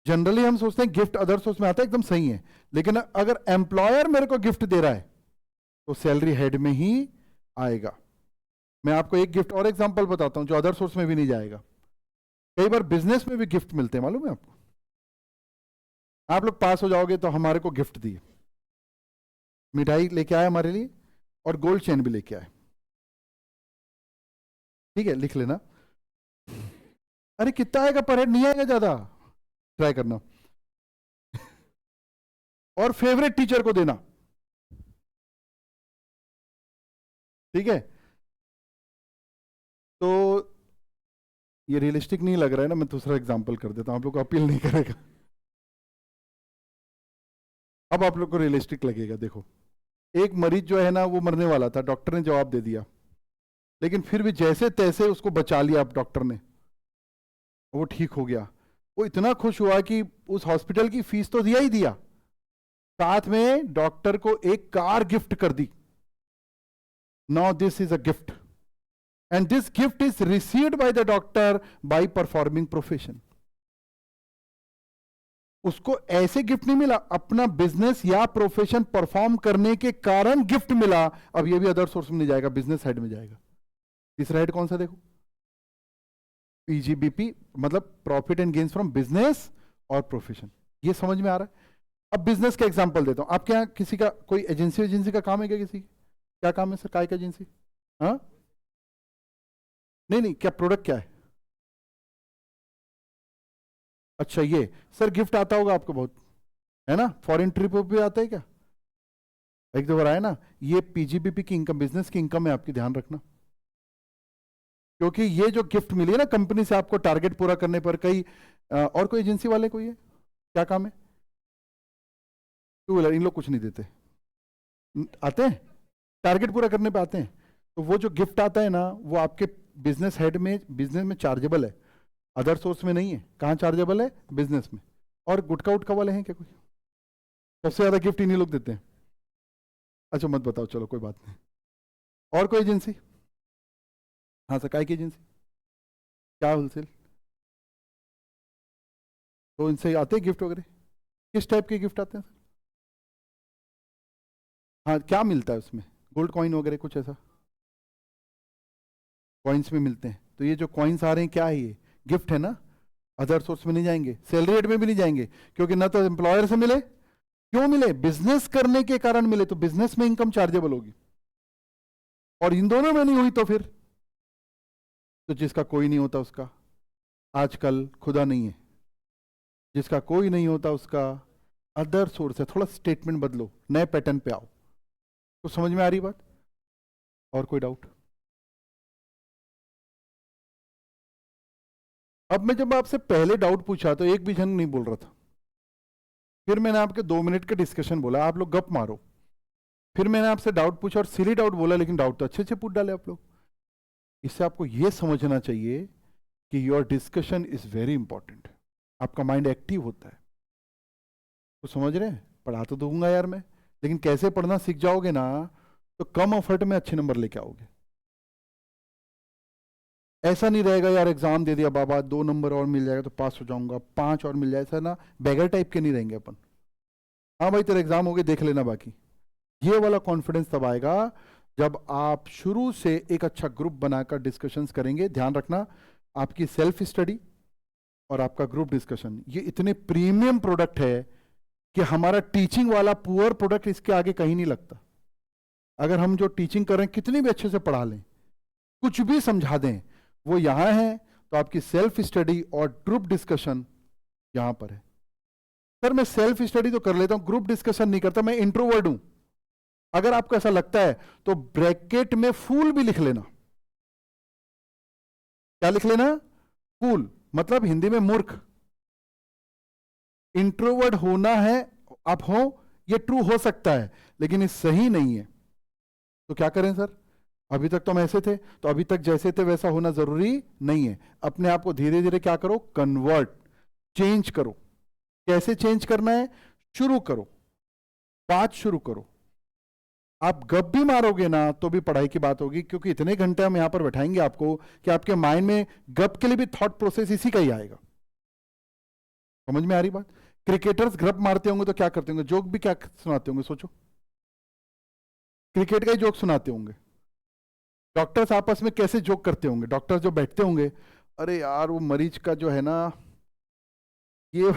जनरली हम सोचते हैं गिफ्ट अदर सोर्स में आता है, एकदम सही है, लेकिन अगर एम्प्लॉयर मेरे को गिफ्ट दे रहा है तो सैलरी हेड में ही आएगा। मैं आपको एक गिफ्ट और एग्जांपल बताता हूं जो अदर सोर्स में भी नहीं जाएगा। कई बार बिजनेस में भी गिफ्ट मिलते हैं, मालूम है आपको? आप लोग पास हो जाओगे तो हमारे को गिफ्ट दिए, मिठाई लेके आए हमारे लिए और गोल्ड चेन भी लेके आए, ठीक है, लिख लेना। अरे कितना आएगा पर हेड? नहीं आएगा ज्यादा, ट्राई करना। और फेवरेट टीचर को देना, ठीक है? तो ये रियलिस्टिक नहीं लग रहा है ना, मैं दूसरा एग्जांपल कर देता हूं, आप लोग को अपील नहीं करेगा। अब आप लोग को रियलिस्टिक लगेगा। देखो एक मरीज जो है ना वो मरने वाला था, डॉक्टर ने जवाब दे दिया, लेकिन फिर भी जैसे तैसे उसको बचा लिया आप डॉक्टर ने, वो ठीक हो गया। वो इतना खुश हुआ कि उस हॉस्पिटल की फीस तो दिया ही दिया, साथ में डॉक्टर को एक कार गिफ्ट कर दी। Now this is a gift and this gift is received by the doctor by performing profession. उसको ऐसे गिफ्ट नहीं मिला, अपना बिजनेस या प्रोफेशन परफॉर्म करने के कारण गिफ्ट मिला। अब ये भी अदर सोर्स में नहीं जाएगा, बिजनेस हेड में जाएगा। तीसरा हेड कौन सा देखो, पीजीबीपी, मतलब profit and gains from business और प्रोफेशन। ये समझ में आ रहा है? अब बिजनेस का एग्जांपल देता हूं। आपके यहाँ किसी का कोई एजेंसी का काम है क्या? किसी क्या काम है सर? काय का एजेंसी? हाँ, नहीं, क्या प्रोडक्ट क्या है? अच्छा, ये सर गिफ्ट आता होगा आपको बहुत, है ना? फॉरेन ट्रिप भी आता है क्या? एक दो बार आया ना? ये पीजीबीपी की इनकम, बिजनेस की इनकम है आपकी, ध्यान रखना। क्योंकि ये जो गिफ्ट मिली है ना कंपनी से आपको टारगेट पूरा करने पर, कई और कोई एजेंसी वाले कोई है क्या काम है? टू व्हीलर, इन लोग कुछ नहीं देते, आते हैं टारगेट पूरा करने पे आते हैं। तो वो जो गिफ्ट आता है ना, वो आपके बिजनेस हेड में, बिजनेस में चार्जेबल है, अदर सोर्स में नहीं है। कहाँ चार्जेबल है? बिजनेस में। और गुटका उटका वाले हैं क्या कोई? सबसे ज्यादा गिफ्ट इन्हीं लोग देते हैं। अच्छा मत बताओ, चलो कोई बात नहीं। और कोई एजेंसी? हाँ सर, काय की एजेंसी? क्या होलसेल? तो इनसे आते हैं गिफ्ट वगैरह? किस टाइप के गिफ्ट आते हैं सर? हाँ, क्या मिलता है उसमें? गोल्ड कॉइन वगैरह कुछ ऐसा? कॉइन्स में मिलते हैं। तो ये जो कॉइन्स आ रहे हैं क्या है? ये गिफ्ट है ना, अदर सोर्स में नहीं जाएंगे, सैलरी रेट में भी नहीं जाएंगे, क्योंकि ना तो एम्प्लॉयर से मिले, क्यों मिले? बिजनेस करने के कारण मिले, तो बिजनेस में इनकम चार्जेबल होगी। और इन दोनों में नहीं हुई तो फिर तो जिसका कोई नहीं होता उसका आजकल खुदा नहीं है, जिसका कोई नहीं होता उसका अदर सोर्स है। थोड़ा स्टेटमेंट बदलो, नए पैटर्न पे आओ। तो समझ में आ रही बात? और कोई डाउट? अब मैं जब आपसे पहले डाउट पूछा तो एक भी जन नहीं बोल रहा था। फिर मैंने आपके 2 मिनट के डिस्कशन बोला, आप लोग गप मारो। फिर मैंने आपसे डाउट पूछा और सिली डाउट बोला, लेकिन डाउट तो अच्छे अच्छे पूछ डाले आप लोग। इससे आपको यह समझना चाहिए कि your discussion is very important. आपका माइंड एक्टिव होता है। तो समझ रहे हैं? पढ़ा तो दूंगा यार मैं, लेकिन कैसे पढ़ना सीख जाओगे ना तो कम एफर्ट में अच्छे नंबर लेके आओगे। ऐसा नहीं रहेगा यार एग्जाम दे दिया बाबा, 2 नंबर और मिल जाएगा तो पास हो जाऊंगा, 5 और मिल जाए, ऐसा ना बैगर टाइप के नहीं रहेंगे अपन। हाँ भाई तेरा एग्जाम हो गया, देख लेना बाकी। ये वाला कॉन्फिडेंस तब आएगा जब आप शुरू से एक अच्छा ग्रुप बनाकर डिस्कशंस करेंगे। ध्यान रखना, आपकी सेल्फ स्टडी और आपका ग्रुप डिस्कशन ये इतने प्रीमियम प्रोडक्ट है कि हमारा टीचिंग वाला पुअर प्रोडक्ट इसके आगे कहीं नहीं लगता। अगर हम जो टीचिंग कर रहे हैं कितनी भी अच्छे से पढ़ा लें, कुछ भी समझा दें, वो यहां है तो आपकी सेल्फ स्टडी और ग्रुप डिस्कशन यहां पर है। सर मैं सेल्फ स्टडी तो कर लेता हूं, ग्रुप डिस्कशन नहीं करता, मैं इंट्रोवर्ट हूं। अगर आपको ऐसा लगता है तो ब्रैकेट में फूल भी लिख लेना। क्या लिख लेना? फूल, मतलब हिंदी में मूर्ख। इंट्रोवर्ट होना है, आप हो, ये ट्रू हो सकता है, लेकिन ये सही नहीं है। तो क्या करें सर? अभी तक तो हम ऐसे थे, तो अभी तक जैसे थे वैसा होना जरूरी नहीं है। अपने आप को धीरे धीरे क्या करो? कन्वर्ट, चेंज करो। कैसे चेंज करना है? शुरू करो, बात शुरू करो। आप गप भी मारोगे ना तो भी पढ़ाई की बात होगी, क्योंकि इतने घंटे हम यहां पर बैठाएंगे आपको कि आपके माइंड में गप के लिए भी थॉट प्रोसेस इसी का ही आएगा। समझ में आ रही बात? क्रिकेटर्स गप मारते होंगे तो क्या करते होंगे? जोक भी क्या सुनाते होंगे? सोचो, क्रिकेट का ही जोक सुनाते होंगे। डॉक्टर्स आपस में कैसे जोक करते होंगे? डॉक्टर्स जो बैठते होंगे, अरे यार वो मरीज का जो है ना, ये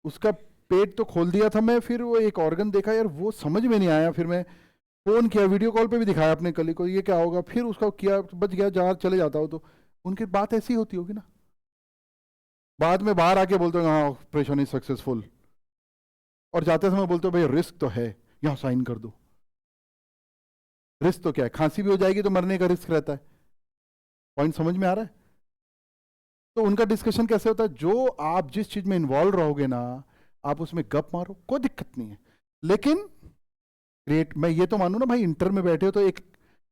उसका पेट तो खोल दिया था मैं, फिर वो एक ऑर्गन देखा यार, वो समझ में नहीं आया, फिर मैं फोन किया, वीडियो कॉल पे भी दिखाया अपने कलीग को, ये क्या होगा, फिर उसका किया, बच गया, जहाँ चले जाता हो। तो उनकी बात ऐसी होती होगी ना। बाद में बाहर आके बोलते हो हाँ ऑपरेशन इज सक्सेसफुल, और जाते समय बोलते हो भाई रिस्क तो है, यहाँ साइन कर दो। रिस्क तो क्या है? खांसी भी हो जाएगी तो मरने का रिस्क रहता है। पॉइंट समझ में आ रहा है? तो उनका डिस्कशन कैसे होता है? जो आप जिस चीज में इन्वॉल्व रहोगे ना, आप उसमें गप मारो, कोई दिक्कत नहीं है। लेकिन क्रिएट, मैं ये तो मानू ना भाई, इंटर में बैठे हो तो एक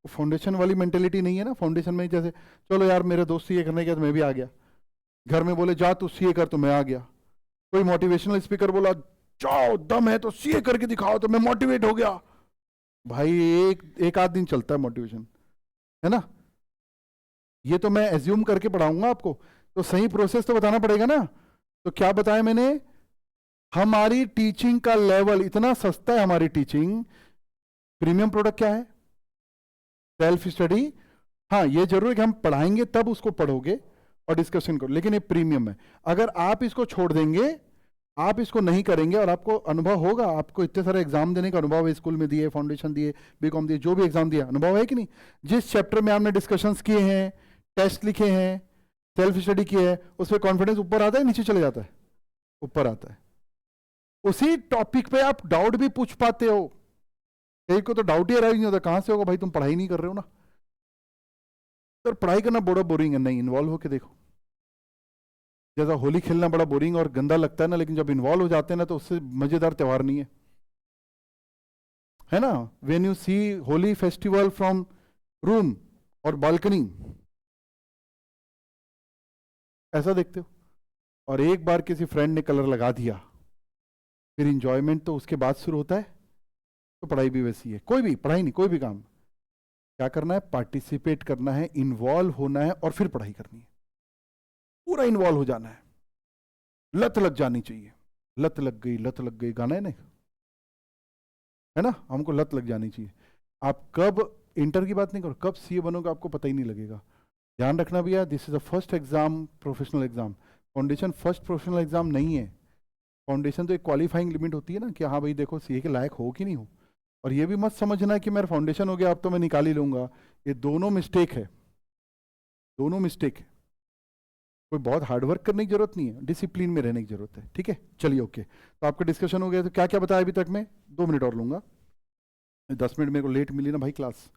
फाउंडेशन वाली मेंटेलिटी नहीं है ना। फाउंडेशन में जैसे चलो यार मेरे दोस्त ये करने गया तो मैं भी आ गया, घर में बोले जा तू सीए कर तो मैं आ गया, कोई मोटिवेशनल स्पीकर बोला जाओ दम है तो सीए करके दिखाओ, तो मैं मोटिवेट हो गया। भाई एक आध दिन चलता है मोटिवेशन, है ना। ये तो मैं एज्यूम करके पढ़ाऊंगा आपको, तो सही प्रोसेस तो बताना पड़ेगा ना। तो क्या बताया मैंने, हमारी टीचिंग का लेवल इतना सस्ता है, हमारी टीचिंग। प्रीमियम प्रोडक्ट क्या है, सेल्फ स्टडी। हाँ ये जरूर है कि हम पढ़ाएंगे तब उसको पढ़ोगे और डिस्कशन करो, लेकिन ये प्रीमियम है। अगर आप इसको छोड़ देंगे, आप इसको नहीं करेंगे, और आपको अनुभव होगा, आपको इतने सारे एग्जाम देने का अनुभव है, स्कूल में दिए, फाउंडेशन दिए, बीकॉम दिए, जो भी एग्जाम दिया, अनुभव है कि नहीं। जिस चैप्टर में आपने डिस्कशंस किए हैं, टेस्ट लिखे हैं, सेल्फ स्टडी किए है, उसमें कॉन्फिडेंस ऊपर आता है नीचे चले जाता है, ऊपर आता है। उसी टॉपिक पे आप डाउट भी पूछ पाते हो। कई को तो डाउट ही अराइज नहीं होता, कहां से होगा भाई, तुम पढ़ाई नहीं कर रहे हो ना। तो पढ़ाई करना बड़ा बोरिंग है, नहीं इन्वॉल्व होके देखो। जैसा होली खेलना बड़ा बोरिंग और गंदा लगता है ना, लेकिन जब इन्वॉल्व हो जाते हैं ना तो उससे मजेदार त्योहार नहीं है ना। When you see Holi festival from room और बालकनी, ऐसा देखते हो, और एक बार किसी फ्रेंड ने कलर लगा दिया, फिर इंजॉयमेंट तो उसके बाद शुरू होता है। तो पढ़ाई भी वैसी है, कोई भी पढ़ाई नहीं, कोई भी काम क्या करना है, पार्टिसिपेट करना है, इन्वॉल्व होना है, और फिर पढ़ाई करनी है। पूरा इन्वॉल्व हो जाना है, लत लग जानी चाहिए। लत लग गई गाना है ना, है ना, हमको लत लग जानी चाहिए। आप कब, इंटर की बात नहीं करो, कब सीए बनोगे आपको पता ही नहीं लगेगा। ध्यान रखना भैया, this is the first exam, professional exam. Foundation first professional exam नहीं है। फाउंडेशन तो एक क्वालिफाइंग लिमिट होती है ना, कि हाँ भाई देखो सीए के लायक हो कि नहीं हो। और ये भी मत समझना कि मेरा फाउंडेशन हो गया अब तो मैं निकाल ही लूंगा, ये दोनों मिस्टेक है, दोनों मिस्टेक है। कोई बहुत हार्डवर्क करने की जरूरत नहीं है, डिसिप्लिन में रहने की जरूरत है, ठीक है। चलिए ओके, तो आपका डिस्कशन हो गया। तो क्या क्या बताया अभी तक में, 2 मिनट और लूंगा, 10 मिनट मेरे को लेट मिली ना भाई क्लास,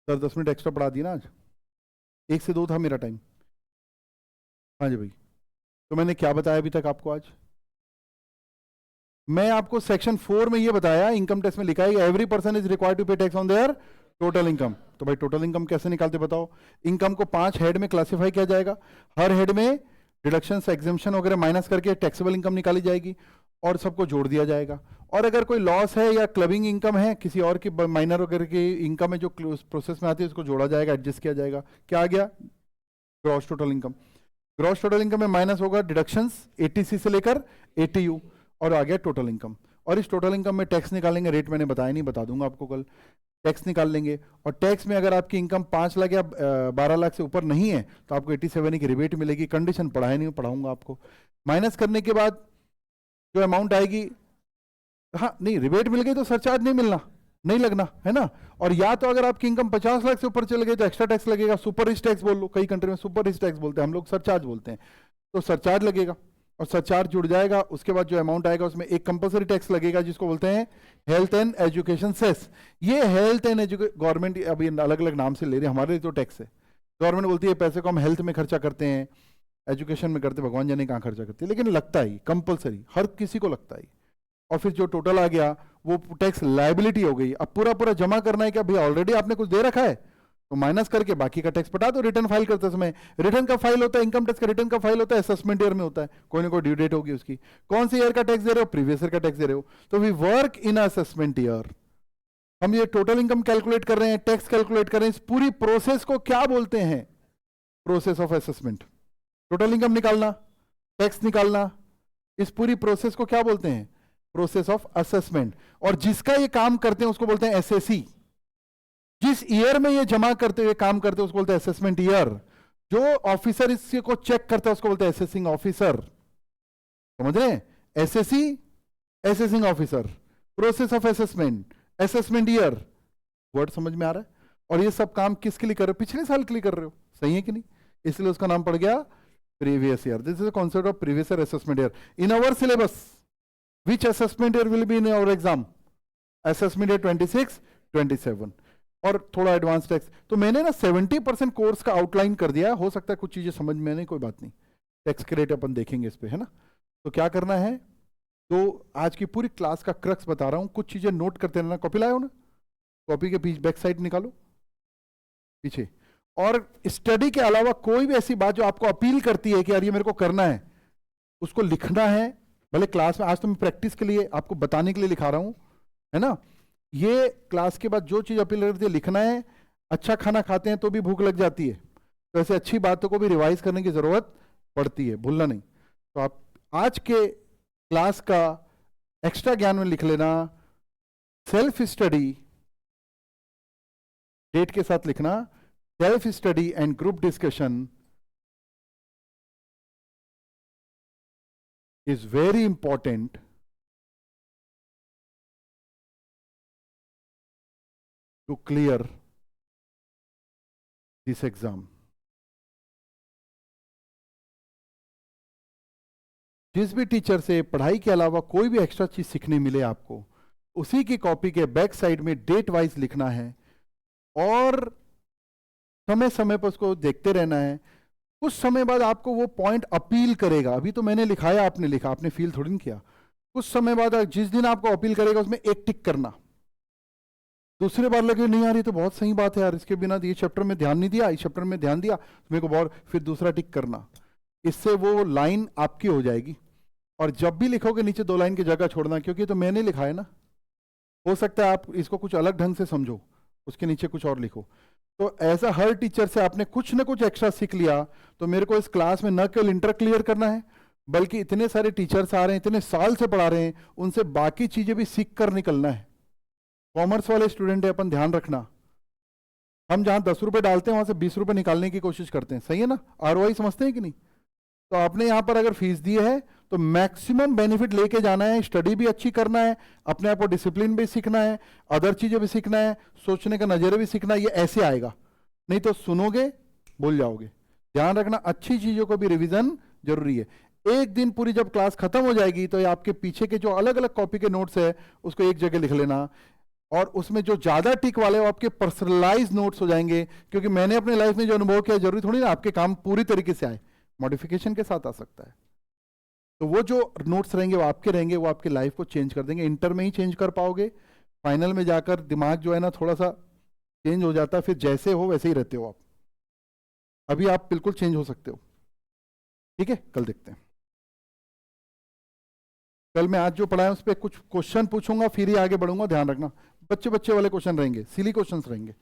10 मिनट एक्स्ट्रा पढ़ा दी ना आज, 1 से 2 था मेरा टाइम। हाँ जी भाई, तो मैंने क्या बताया अभी तक आपको आज, मैं आपको सेक्शन 4 में ये बताया, इनकम टैक्स में लिखा है every person is required to pay tax on their total income. तो भाई टोटल इनकम कैसे निकालते बताओ। इनकम को 5 हेड में क्लासिफाई किया जाएगा, हर हेड में डिडक्शंस एग्जेम्पशन वगैरह माइनस करके टैक्सेबल इनकम निकाली जाएगी, और सबको जोड़ दिया जाएगा। और अगर कोई लॉस है या क्लबिंग इनकम है, किसी और की माइनर वगैरह की इनकम है जो प्रोसेस में आती है, उसको जोड़ा जाएगा, एडजस्ट किया जाएगा। क्या आ गया, gross total income. Gross total income में माइनस होगा डिडक्शंस 80C से लेकर 80U, और आ गया टोटल इनकम। और इस टोटल इनकम में टैक्स निकालेंगे, रेट मैंने बताया नहीं, बता दूंगा आपको कल। टैक्स निकाल लेंगे, और टैक्स में अगर आपकी इनकम 5 लाख या 12 लाख से ऊपर नहीं है तो आपको 87 की रिबेट मिलेगी। कंडीशन पढ़ाए नहीं, पढ़ाऊंगा आपको। माइनस करने के बाद जो अमाउंट आएगी, हाँ नहीं रिबेट मिल गई तो सरचार्ज नहीं मिलना, नहीं लगना, है ना। और या तो अगर आपकी इनकम 50 लाख से ऊपर चले गई तो एक्स्ट्रा टैक्स लगेगा, सुपर रिच टैक्स बोल लो, कई कंट्री में सुपर रिच टैक्स बोलते हैं, हम लोग सरचार्ज बोलते हैं। तो सरचार्ज लगेगा, और सरचार्ज जुड़ जाएगा। उसके बाद जो अमाउंट आएगा उसमें एक कंपलसरी टैक्स लगेगा, जिसको बोलते हैं हेल्थ एंड एजुकेशन सेस। ये हेल्थ एंड एजुकेशन गवर्नमेंट अभी अलग अलग नाम से ले रही है, हमारे लिए तो टैक्स है। गवर्नमेंट बोलती है पैसे को हम हेल्थ में खर्चा करते हैं, एजुकेशन में करते, भगवान जाने कहाँ खर्चा करते हैं, लेकिन लगता ही कंपलसरी, हर किसी को लगता ही। और फिर जो टोटल आ गया वो टैक्स लायबिलिटी हो गई। अब पूरा पूरा जमा करना है, क्या भाई ऑलरेडी आपने कुछ दे रखा है तो माइनस करके बाकी का टैक्स पटा दो। रिटर्न फाइल करते समय, रिटर्न का फाइल होता है, इनकम टैक्स का रिटर्न का फाइल होता है, असेसमेंट ईयर में होता है, कोई ना कोई ड्यू डेट होगी उसकी, कौन से ईयर का टैक्स दे रहे हो, प्रीवियस ईयर का टैक्स दे रहे हो। तो we work in assessment year. हम ये टोटल इनकम कैलकुलेट कर रहे हैं, टैक्स कैलकुलेट कर रहे हैं, इस पूरी प्रोसेस को क्या बोलते हैं, process of assessment. Total income निकालना, टैक्स निकालना, इस पूरी प्रोसेस को क्या बोलते हैं, प्रोसेस ऑफ असेसमेंट। और जिसका ये काम करते हैं उसको बोलते हैं एसएससी। जिस ईयर में ये जमा करते हुए काम करते हैं उसको बोलते हैं असेसमेंट ईयर। जो ऑफिसर इसको चेक करता है उसको बोलते हैं असेसिंग ऑफिसर। समझ रहे हैं, SSC assessing officer, process of assessment, assessment year. Word समझ में आ रहा है। और ये सब काम किसके लिए कर रहे हो, पिछले साल के लिए कर रहे हो, सही है कि नहीं, इसलिए उसका नाम पड़ गया previous year. This is the concept of previous year assessment year in our syllabus. Which assessment year will be in our exam? Assessment year 26, 27 और थोड़ा एडवांस टैक्स। तो मैंने ना 70% कोर्स का आउटलाइन कर दिया, हो सकता है कुछ चीजें समझ में नहीं, कोई बात नहीं, टैक्स क्रेडिट अपन देखेंगे इस पे, है ना। तो क्या करना है, तो आज की पूरी क्लास का क्रक्स बता रहा हूं, कुछ चीजें नोट करते रहना। कॉपी लाए हो ना, कॉपी के पीछे बैक साइड निकालो पीछे। और स्टडी के अलावा कोई भी ऐसी बात जो आपको अपील करती है कि यार ये मेरे को करना है, उसको लिखना है, भले क्लास में, आज तो मैं प्रैक्टिस के लिए आपको बताने के लिए लिखा रहा हूं, है ना। ये क्लास के बाद जो चीज अपील करती है लिखना है। अच्छा खाना खाते हैं तो भी भूख लग जाती है, तो ऐसे अच्छी बातों को भी रिवाइज करने की जरूरत पड़ती है, भूलना नहीं। तो आप आज के क्लास का एक्स्ट्रा ज्ञान में लिख लेना, सेल्फ स्टडी, डेट के साथ लिखना, self study and group discussion is very important to clear this exam. जिस भी टीचर से पढ़ाई के अलावा कोई भी एक्स्ट्रा चीज सीखने मिले आपको, उसी की कॉपी के बैक साइड में डेट वाइज लिखना है और समय समय पर उसको देखते रहना है। कुछ समय बाद आपको वो पॉइंट अपील करेगा। अभी तो मैंने लिखाया, आपने लिखा, आपने फील थोड़ी नहीं किया। कुछ समय बाद जिस दिन आपको अपील करेगा उसमें एक टिक करना। दूसरे बार लगे नहीं यार ये तो बहुत सही बात है यार, इसके बिना ये चैप्टर में ध्यान नहीं दिया, इस चैप्टर में ध्यान दिया, मेरे को बहुत, फिर दूसरा टिक करना। इससे वो लाइन आपकी हो जाएगी। और जब भी लिखोगे नीचे 2 लाइन की जगह छोड़ना, क्योंकि तो मैंने लिखा है ना, हो सकता है आप इसको कुछ अलग ढंग से समझो, उसके नीचे कुछ और लिखो। तो ऐसा हर टीचर से आपने कुछ ना कुछ एक्स्ट्रा सीख लिया। तो मेरे को इस क्लास में न केवल इंटर क्लियर करना है, बल्कि इतने सारे टीचर्स आ रहे हैं, इतने साल से पढ़ा रहे हैं, उनसे बाकी चीजें भी सीख कर निकलना है। कॉमर्स वाले स्टूडेंट है, अपन ध्यान रखना, हम जहां 10 रुपए डालते हैं वहां से 20 रुपए निकालने की कोशिश करते हैं, सही है ना। ROI समझते हैं कि नहीं। तो आपने यहां पर अगर फीस दी है तो मैक्सिमम बेनिफिट लेके जाना है, स्टडी भी अच्छी करना है, अपने आप को डिसिप्लिन भी सीखना है, अदर चीजें भी सीखना है, सोचने का नजरिया भी सीखना है। ये ऐसे आएगा, नहीं तो सुनोगे भूल जाओगे। ध्यान रखना, अच्छी चीजों को भी रिवीजन जरूरी है। एक दिन पूरी जब क्लास खत्म हो जाएगी तो ये आपके पीछे के जो अलग अलग कॉपी के नोट्स है उसको एक जगह लिख लेना, और उसमें जो ज्यादा टिक वाले वो आपके पर्सनलाइज नोट्स हो जाएंगे। क्योंकि मैंने अपने लाइफ में जो अनुभव किया, जरूरी थोड़ी ना आपके काम पूरी तरीके से आए, मॉडिफिकेशन के साथ आ सकता है। तो वो जो नोट्स रहेंगे वो आपके रहेंगे, वो आपकी लाइफ को चेंज कर देंगे। इंटर में ही चेंज कर पाओगे, फाइनल में जाकर दिमाग जो है ना थोड़ा सा चेंज हो जाता है, फिर जैसे हो वैसे ही रहते हो आप। अभी आप बिल्कुल चेंज हो सकते हो। ठीक है, कल देखते हैं। कल मैं आज जो पढ़ाया उस पर कुछ क्वेश्चन पूछूंगा, फिर ही आगे बढ़ूंगा। ध्यान रखना, बच्चे वाले क्वेश्चन रहेंगे, सिली क्वेश्चंस रहेंगे।